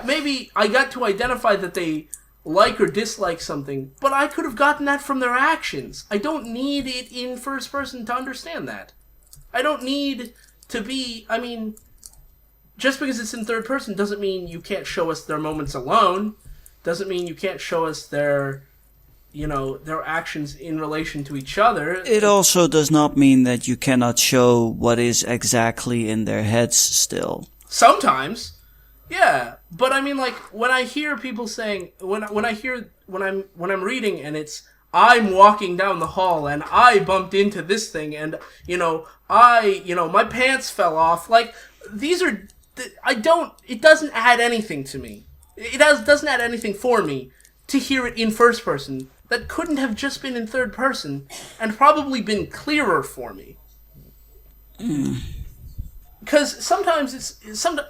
S1: maybe I got to identify that they like or dislike something, but I could have gotten that from their actions. I don't need it in first person to understand that. I don't need to be... just because it's in third person doesn't mean you can't show us their moments alone. Doesn't mean you can't show us their actions in relation to each other.
S4: It also does not mean that you cannot show what is exactly in their heads still.
S1: Sometimes. Yeah, but when I hear people saying, when I'm reading and it's, I'm walking down the hall and I bumped into this thing and, my pants fell off, it doesn't add anything to me. Doesn't add anything for me to hear it in first person that couldn't have just been in third person and probably been clearer for me. Because sometimes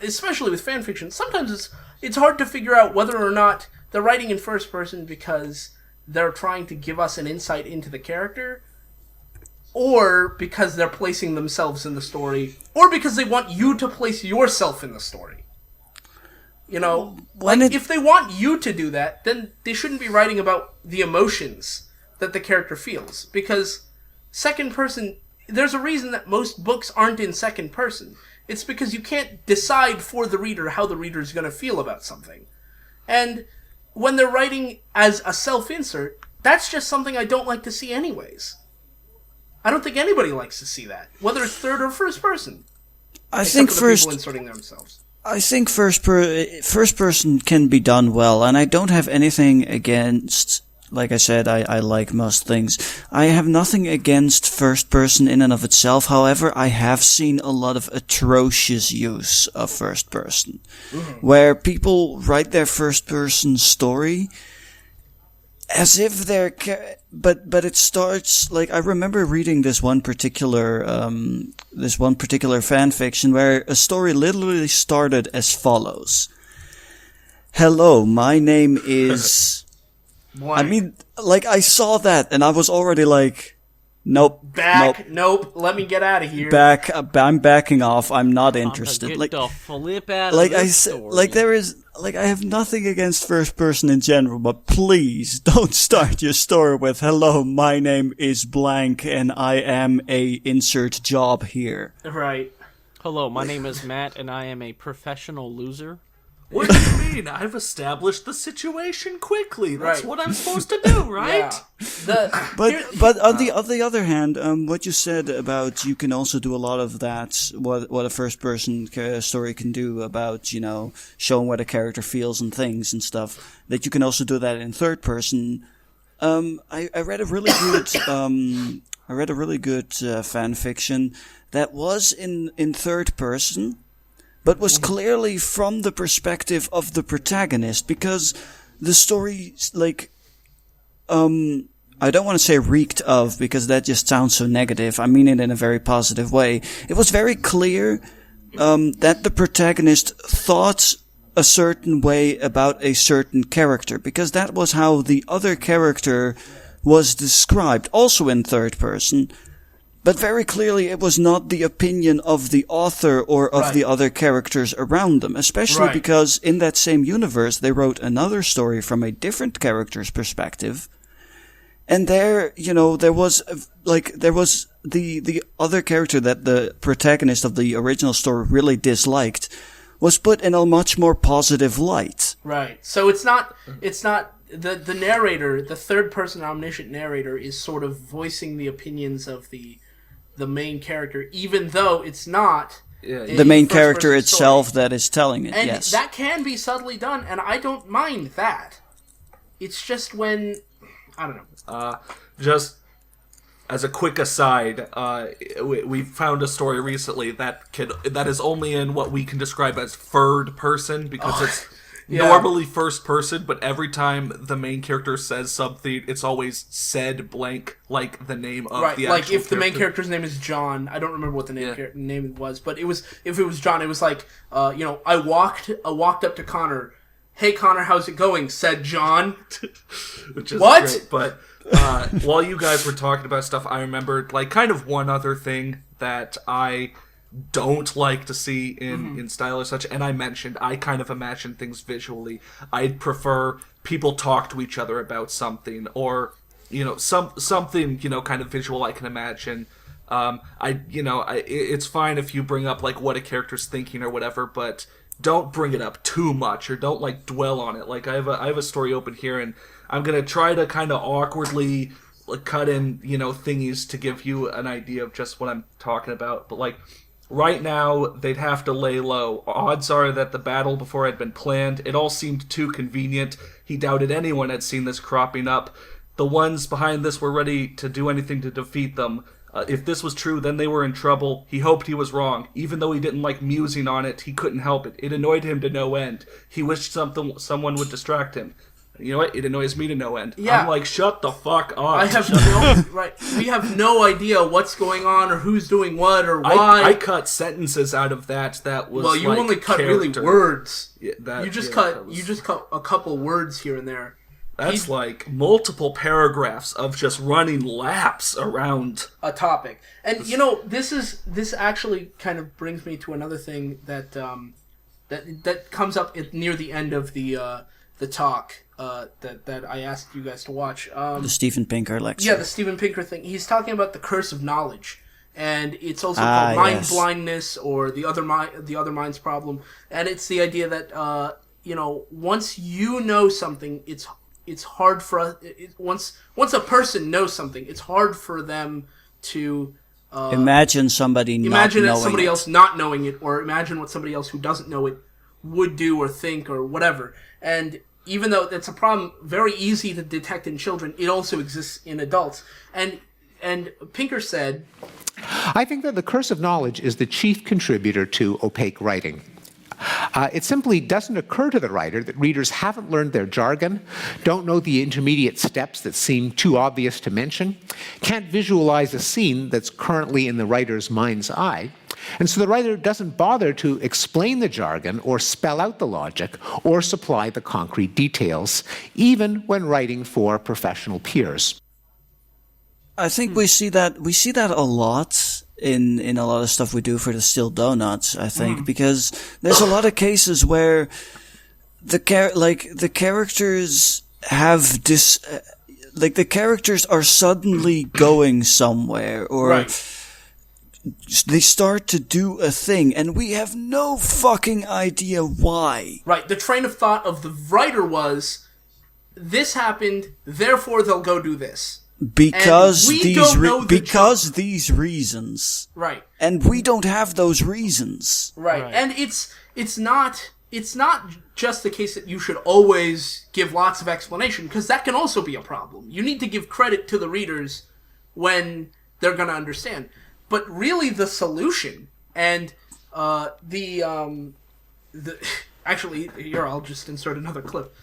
S1: especially with fan fiction, sometimes it's hard to figure out whether or not they're writing in first person because they're trying to give us an insight into the character, or because they're placing themselves in the story, or because they want you to place yourself in the story. If they want you to do that, then they shouldn't be writing about the emotions that the character feels. Because second person, there's a reason that most books aren't in second person. It's because you can't decide for the reader how the reader is going to feel about something. And when they're writing as a self-insert, that's just something I don't like to see anyways. I don't think anybody likes to see that, whether it's third or first person.
S4: I think
S1: people inserting themselves.
S4: I think first person can be done well, and I don't have anything against. Like I said, I like most things. I have nothing against first person in and of itself. However, I have seen a lot of atrocious use of first person, where people write their first person story as if they're, but it starts, like, I remember reading this one particular fan fiction where a story literally started as follows. Hello, my name is... I saw that and I was already like, nope.
S1: Nope, let me get out of here.
S4: I'm backing off, I'm not interested.
S3: Get the flip out of this story.
S4: I have nothing against first person in general, but please don't start your story with, hello, my name is blank and I am a insert job here.
S1: Right.
S3: Hello, my name is Matt and I am a professional loser.
S2: What do you mean? I've established the situation quickly. That's what I'm supposed to do, right?
S1: Yeah.
S4: But on the other hand, what you said about you can also do a lot of that, what a first person story can do about, showing what a character feels and things and stuff, that you can also do that in third person. I read a really good fan fiction that was in third person, but was clearly from the perspective of the protagonist, because the story, I don't want to say reeked of, because that just sounds so negative. I mean it in a very positive way. It was very clear that the protagonist thought a certain way about a certain character, because that was how the other character was described, also in third person. But very clearly it was not the opinion of the author or of the other characters around them, especially because in that same universe they wrote another story from a different character's perspective. And there, there was the other character that the protagonist of the original story really disliked was put in a much more positive light.
S1: Right. So it's not the narrator, the third person omniscient narrator is sort of voicing the opinions of the main character, even though it's not
S4: the main character itself story that is telling it.
S1: And
S4: yes,
S1: that can be subtly done, and I don't mind that. It's just when I don't know.
S2: Just as a quick aside, we found a story recently that is only in what we can describe as third person, because it's normally first person, but every time the main character says something, it's always said blank, like the name of the actual
S1: like if
S2: character.
S1: the main character's name is John, I don't remember what the name was, but if it was John, it was like, I walked up to Connor. Hey Connor, how's it going? Said John.
S2: Which is great, but while you guys were talking about stuff, I remembered kind of one other thing that I don't like to see in style or such, and I kind of imagine things visually. I'd prefer people talk to each other about something, or something kind of visual I can imagine. It's fine if you bring up what a character's thinking or whatever, but don't bring it up too much, or don't dwell on it. I have a story open here, and I'm gonna try to kind of awkwardly cut in thingies to give you an idea of just what I'm talking about. But right now they'd have to lay low. Odds are that the battle before had been planned. It all seemed too convenient. He doubted anyone had seen this cropping up. The ones behind this were ready to do anything to defeat them. If this was true, then they were in trouble. He hoped he was wrong. Even though he didn't like musing on it, he couldn't help it. It annoyed him to no end. He wished someone would distract him. You know what? It annoys me to no end.
S1: Yeah.
S2: I'm shut the fuck up.
S1: I have we have no idea what's going on or who's doing what or why.
S2: I cut sentences out of that. That was
S1: you only cut
S2: character.
S1: really words.
S2: Yeah,
S1: you just cut a couple words here and there.
S2: That's multiple paragraphs of just running laps around
S1: a topic. And this actually kind of brings me to another thing that that comes up near the end of the talk that I asked you guys to watch.
S4: The Steven Pinker lecture.
S1: Yeah, the Steven Pinker thing. He's talking about the curse of knowledge, and it's also called mind blindness or the other mind's problem. And it's the idea that once you know something, it's hard for us. Once a person knows something, it's hard for them to
S4: imagine somebody
S1: else not knowing it, or imagine what somebody else who doesn't know it would do or think or whatever. And even though that's a problem very easy to detect in children, it also exists in adults. And Pinker said,
S5: I think that the curse of knowledge is the chief contributor to opaque writing. It simply doesn't occur to the writer that readers haven't learned their jargon, don't know the intermediate steps that seem too obvious to mention, can't visualize a scene that's currently in the writer's mind's eye, and so the writer doesn't bother to explain the jargon or spell out the logic or supply the concrete details, even when writing for professional peers.
S4: I think we see that a lot in a lot of stuff we do for the Still Donuts, I think, because there's a lot of cases where the characters have this, the characters are suddenly going somewhere, or they start to do a thing, and we have no fucking idea why.
S1: Right, the train of thought of the writer was, this happened, therefore they'll go do this.
S4: Because these reasons.
S1: Right.
S4: And we don't have those reasons.
S1: Right. And it's not just the case that you should always give lots of explanation, because that can also be a problem. You need to give credit to the readers when they're going to understand. But really the solution and actually, here I'll just insert another clip.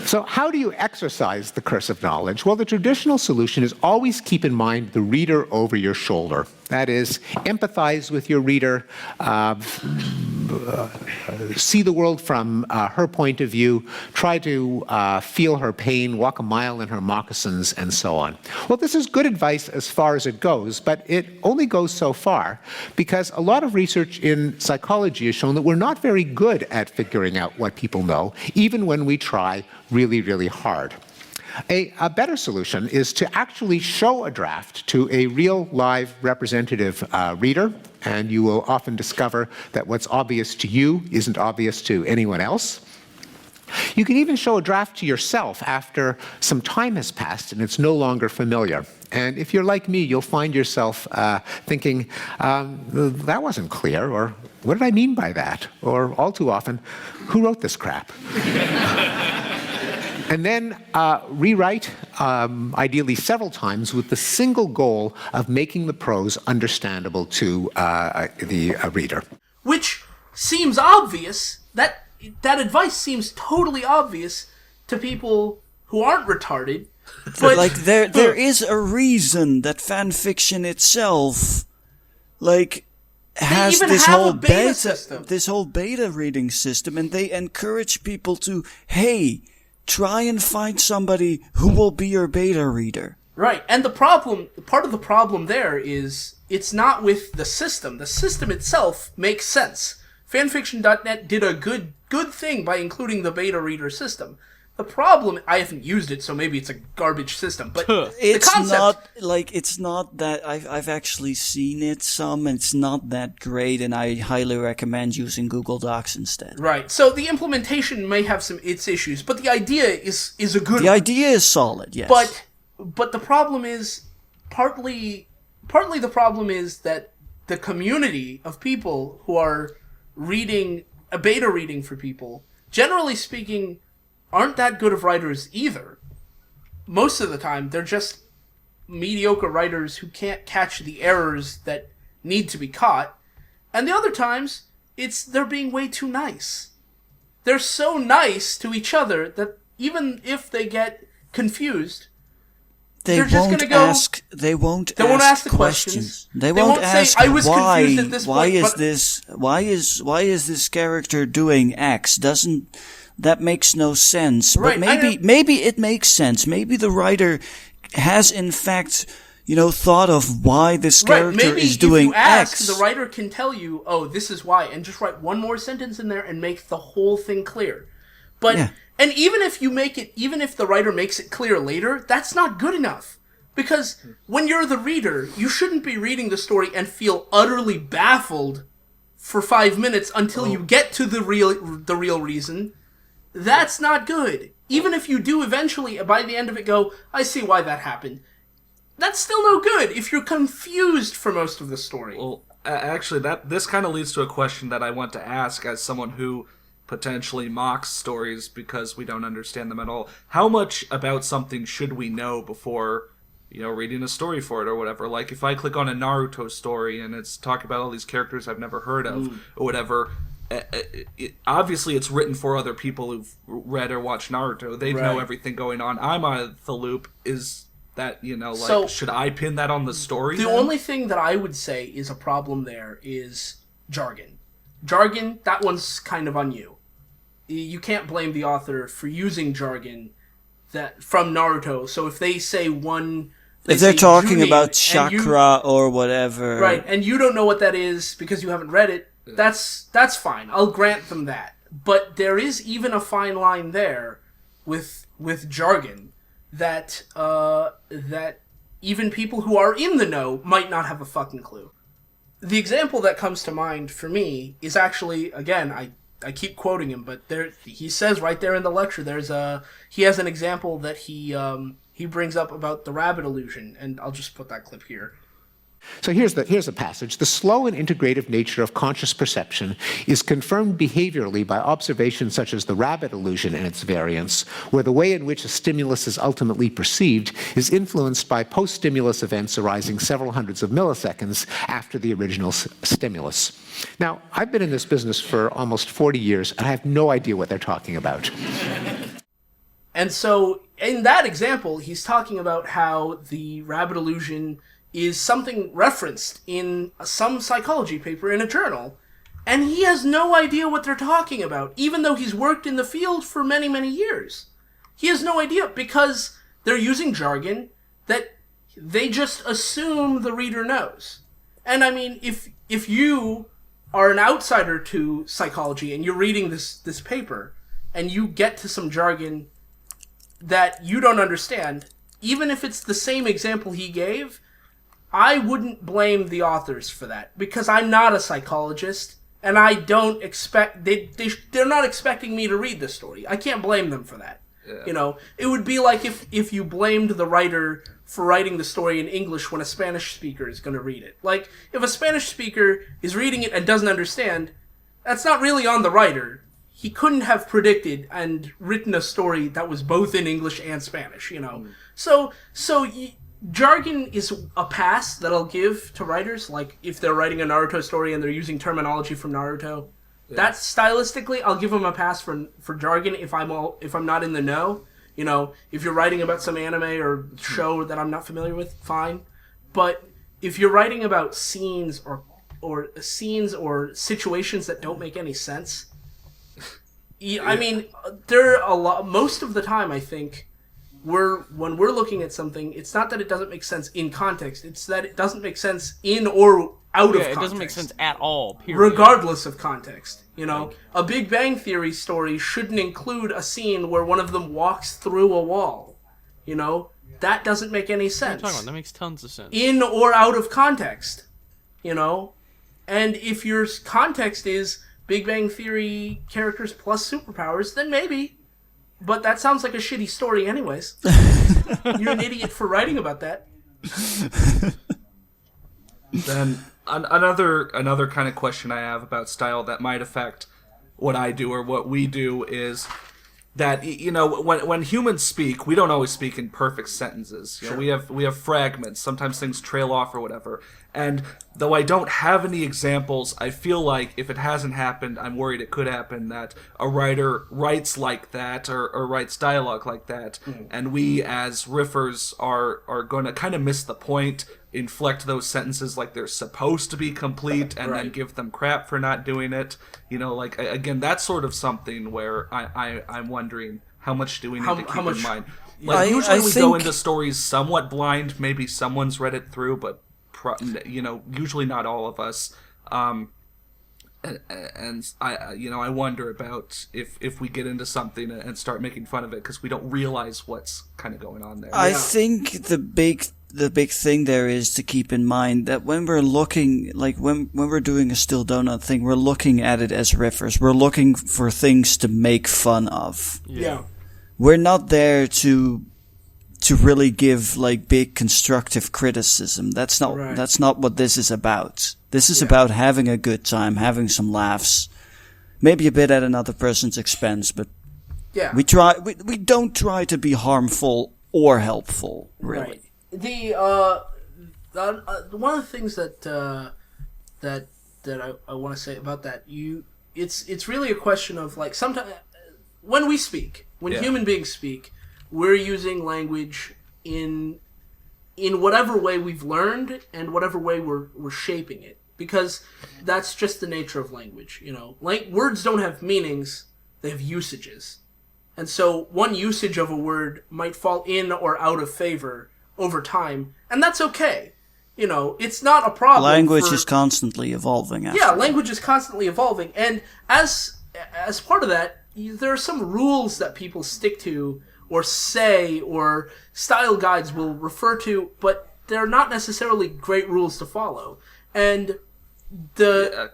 S5: So how do you exercise the curse of knowledge? Well, the traditional solution is always keep in mind the reader over your shoulder. That is, empathize with your reader, see the world from her point of view, try to feel her pain, walk a mile in her moccasins, and so on. Well, this is good advice as far as it goes, but it only goes so far because a lot of research in psychology has shown that we're not very good at figuring out what people know, even when we try really, really hard. A better solution is to actually show a draft to a real, live, representative reader, and you will often discover that what's obvious to you isn't obvious to anyone else. You can even show a draft to yourself after some time has passed and it's no longer familiar. And if you're like me, you'll find yourself thinking, that wasn't clear, or what did I mean by that? Or all too often, who wrote this crap? And then rewrite, ideally several times, with the single goal of making the prose understandable to the reader.
S1: Which seems obvious. That advice seems totally obvious to people who aren't retarded. But
S4: like there is a reason that fan fiction itself, like, has
S1: even
S4: this
S1: have
S4: whole
S1: a beta system.
S4: this whole beta reading system, and they encourage people to, hey, try and find somebody who will be your beta reader.
S1: Right, and part of the problem there is it's not with the system. The system itself makes sense. Fanfiction.net did a good thing by including the beta reader system. The problem, I haven't used it, so maybe it's a garbage system, but
S4: It's
S1: the concept...
S4: it's not that, I've actually seen it some, and it's not that great, and I highly recommend using Google Docs instead.
S1: Right, so the implementation may have its issues, but the idea is a good one.
S4: The idea is solid, yes.
S1: But the problem is, partly the problem is that the community of people who are reading, a beta reading for people, generally speaking, aren't that good of writers either. Most of the time, they're just mediocre writers who can't catch the errors that need to be caught. And the other times, they're being way too nice. They're so nice to each other that even if they get confused,
S4: They won't ask the questions. They won't ask,
S1: say, I was
S4: why,
S1: confused at this point,
S4: why is this character doing X? That makes no sense.
S1: Right,
S4: but maybe it makes sense. Maybe the writer has in fact, thought of why this character is doing
S1: X. Maybe if you ask,
S4: X.
S1: the writer can tell you, oh, this is why, and just write one more sentence in there and make the whole thing clear. But
S4: Yeah.
S1: And even if the writer makes it clear later, that's not good enough. Because when you're the reader, you shouldn't be reading the story and feel utterly baffled for 5 minutes until you get to the real reason. That's not good. Even if you do eventually, by the end of it, go, I see why that happened. That's still no good if you're confused for most of the story.
S2: Well, actually, this kind of leads to a question that I want to ask as someone who potentially mocks stories because we don't understand them at all. How much about something should we know before, reading a story for it or whatever? Like, if I click on a Naruto story and it's talking about all these characters I've never heard of or whatever, obviously it's written for other people who've read or watched Naruto. They know everything going on. I'm out of the loop. Is that,
S1: So,
S2: should I pin that on the story?
S1: The only thing that I would say is a problem there is jargon. Jargon, that one's kind of on you. You can't blame the author for using jargon that from Naruto. So if they say one...
S4: If they're talking
S1: Junin,
S4: about chakra or whatever...
S1: Right, and you don't know what that is because you haven't read it, that's fine. I'll grant them that. But there is even a fine line there with jargon that even people who are in the know might not have a fucking clue. The example that comes to mind for me is actually, again, I keep quoting him, but he says right there in the lecture, he has an example that he brings up about the rabbit illusion, and I'll just put that clip here.
S5: So here's the passage. The slow and integrative nature of conscious perception is confirmed behaviorally by observations such as the rabbit illusion and its variants, where the way in which a stimulus is ultimately perceived is influenced by post-stimulus events arising several hundreds of milliseconds after the original stimulus. Now, I've been in this business for almost 40 years, and I have no idea what they're talking about.
S1: And so, in that example, he's talking about how the rabbit illusion is something referenced in some psychology paper in a journal, and he has no idea what they're talking about, even though he's worked in the field for many, many years. He has no idea, because they're using jargon that they just assume the reader knows. And I mean, if you are an outsider to psychology and you're reading this paper, and you get to some jargon that you don't understand, even if it's the same example he gave, I wouldn't blame the authors for that, because I'm not a psychologist, and I don't expect... They're not expecting me to read this story. I can't blame them for that. Yeah. You know, it would be like if you blamed the writer for writing the story in English when a Spanish speaker is going to read it. Like, if a Spanish speaker is reading it and doesn't understand, that's not really on the writer. He couldn't have predicted and written a story that was both in English and Spanish, you know. So jargon is a pass that I'll give to writers, like if they're writing a Naruto story and they're using terminology from Naruto. Yeah. That's stylistically, I'll give them a pass for jargon if I'm not in the know. You know, if you're writing about some anime or show that I'm not familiar with, fine. But if you're writing about scenes or situations that don't make any sense, I mean, there are a lot. Most of the time, I think, when we're looking at something, it's not that it doesn't make sense in context; it's that it doesn't make sense in or out of context.
S3: It doesn't make sense at all. Period.
S1: Regardless of context, you know, a Big Bang Theory story shouldn't include a scene where one of them walks through a wall. You know, that doesn't make any sense.
S3: What are you talking about? That makes tons of sense.
S1: In or out of context, you know, and if your context is Big Bang Theory characters plus superpowers, then maybe. But that sounds like a shitty story anyways. You're an idiot for writing about that.
S2: Then another kind of question I have about style that might affect what I do or what we do is that, you know, when humans speak, we don't always speak in perfect sentences. You know, we have fragments. Sometimes things trail off or whatever. And though I don't have any examples, I feel like if it hasn't happened, I'm worried it could happen, that a writer writes like that or writes dialogue like that, and we as riffers are going to kind of miss the point, inflect those sentences like they're supposed to be complete, and then give them crap for not doing it. You know, like, again, that's sort of something where I'm wondering, how much do we need to keep in mind? Like, usually we go into stories somewhat blind, maybe someone's read it through, but you know, usually not all of us, and I wonder about if we get into something and start making fun of it because we don't realize what's kind of going on there.
S4: I think the big thing there is to keep in mind that when we're looking, like when we're doing a Still Donut thing, we're looking at it as riffers. We're looking for things to make fun of.
S1: Yeah.
S4: We're not there to really give like big constructive criticism. That's not what this is about. This is about having a good time, having some laughs, maybe a bit at another person's expense, but we don't try to be harmful or helpful, really.
S1: Right. One of the things that I want to say about that, it's really a question of, like, sometimes when we speak, when human beings speak, we're using language in whatever way we've learned and whatever way we're shaping it, because that's just the nature of language. You know, words don't have meanings; they have usages, and so one usage of a word might fall in or out of favor over time, and that's okay. You know, it's not a problem.
S4: Language is constantly evolving.
S1: Language is constantly evolving, and as part of that, there are some rules that people stick to, or say, or style guides will refer to, but they're not necessarily great rules to follow. And the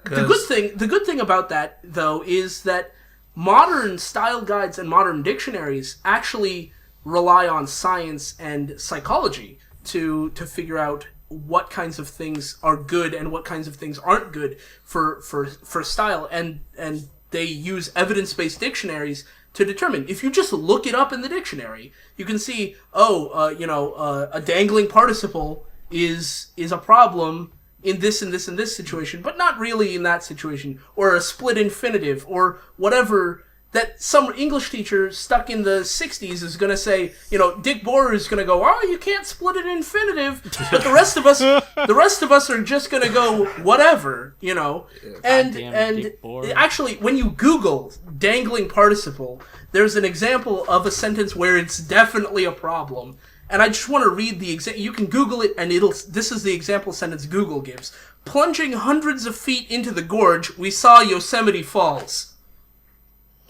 S1: good thing about that, though, is that modern style guides and modern dictionaries actually rely on science and psychology to figure out what kinds of things are good and what kinds of things aren't good for style, and they use evidence-based dictionaries to determine. If you just look it up in the dictionary, you can see, a dangling participle is a problem in this and this and this situation, but not really in that situation, or a split infinitive, or whatever that some English teacher stuck in the 60s is going to say, Dick Borer is going to go, oh, you can't split it in infinitive, but the rest of us are just going to go whatever, And
S3: Dick Borer.
S1: actually, when you Google dangling participle, there's an example of a sentence where it's definitely a problem. And I just want to read the example. You can Google it, and this is the example sentence Google gives. Plunging hundreds of feet into the gorge, we saw Yosemite Falls.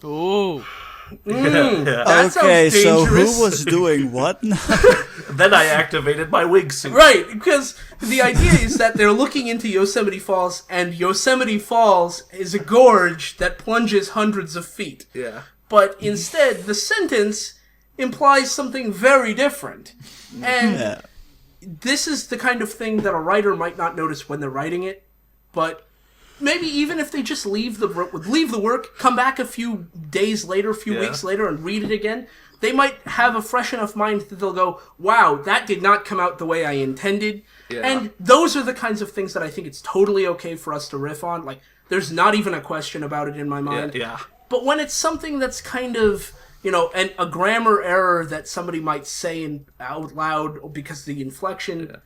S3: Ooh.
S1: That sounds
S4: Okay, so
S1: dangerous.
S4: who was doing what?
S2: Then I activated my wig suit.
S1: Right, because the idea is that they're looking into Yosemite Falls, and Yosemite Falls is a gorge that plunges hundreds of feet.
S2: Yeah.
S1: But instead, the sentence implies something very different. And this is the kind of thing that a writer might not notice when they're writing it, but maybe even if they just leave the work, come back a few days later, a few weeks later, and read it again, they might have a fresh enough mind that they'll go, wow, that did not come out the way I intended.
S2: Yeah.
S1: And those are the kinds of things that I think it's totally okay for us to riff on. Like, there's not even a question about it in my mind.
S2: Yeah.
S1: But when it's something that's kind of, a grammar error that somebody might say out loud because of the inflection,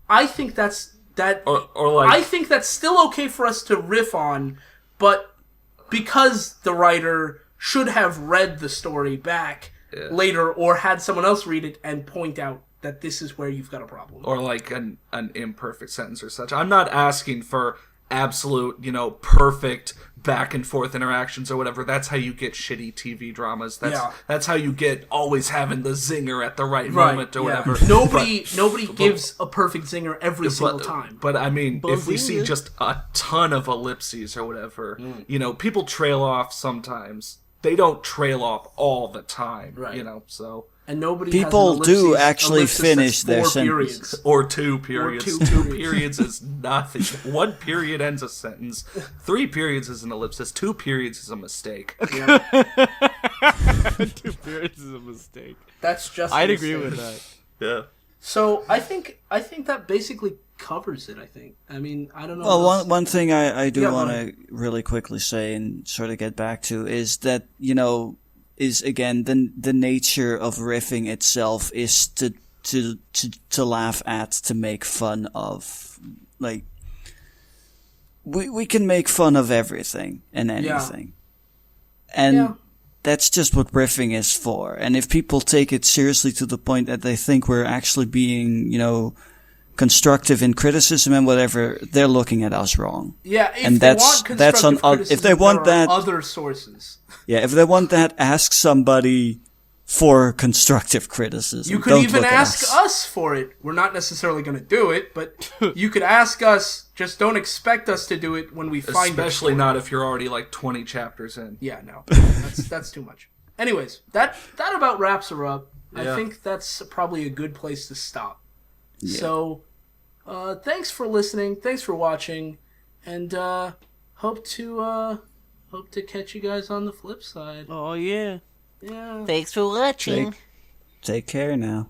S1: I think that's I think that's still okay for us to riff on, but because the writer should have read the story back later or had someone else read it and point out that this is where you've got a problem.
S2: Or like an imperfect sentence or such. I'm not asking for absolute, perfect back and forth interactions or whatever. That's how you get shitty TV dramas. That's how you get always having the zinger at the right moment or whatever.
S1: Nobody gives a perfect zinger every single time.
S2: But I mean, if we see just a ton of ellipses or whatever, people trail off sometimes. They don't trail off all the time, so.
S1: And nobody
S4: People
S1: has
S4: do actually finish their
S1: periods.
S4: sentences.
S2: Or 2 periods.
S1: Or 2
S2: 2 periods is nothing. 1 period ends a sentence. 3 periods is an ellipsis. 2 periods is a mistake.
S3: 2 periods is a mistake.
S1: That's just
S3: I'd agree with that.
S2: Yeah.
S1: So I think that basically covers it, I think. I mean, I don't know.
S4: Well, one thing I do want
S1: go
S4: to really quickly say and sort of get back to is that, is again the nature of riffing itself is to laugh at, to make fun of. Like, we can make fun of everything and anything. And that's just what riffing is for. And if people take it seriously to the point that they think we're actually being, constructive in criticism and whatever, they're looking at us wrong.
S1: Yeah,
S4: and that's on if they want that,
S1: other sources.
S4: Yeah, if they want that, ask somebody for constructive criticism.
S1: You could even ask us for it. We're not necessarily going to do it, but you could ask us. Just don't expect us to do it when we find it.
S2: Especially not if you're already like 20 chapters in.
S1: Yeah, no, that's too much. Anyways, that about wraps her up.
S2: Yeah.
S1: I think that's probably a good place to stop.
S4: Yeah.
S1: So, thanks for listening. Thanks for watching, and hope to catch you guys on the flip side.
S3: Oh, yeah.
S1: Yeah.
S3: Thanks for watching.
S4: Take care now.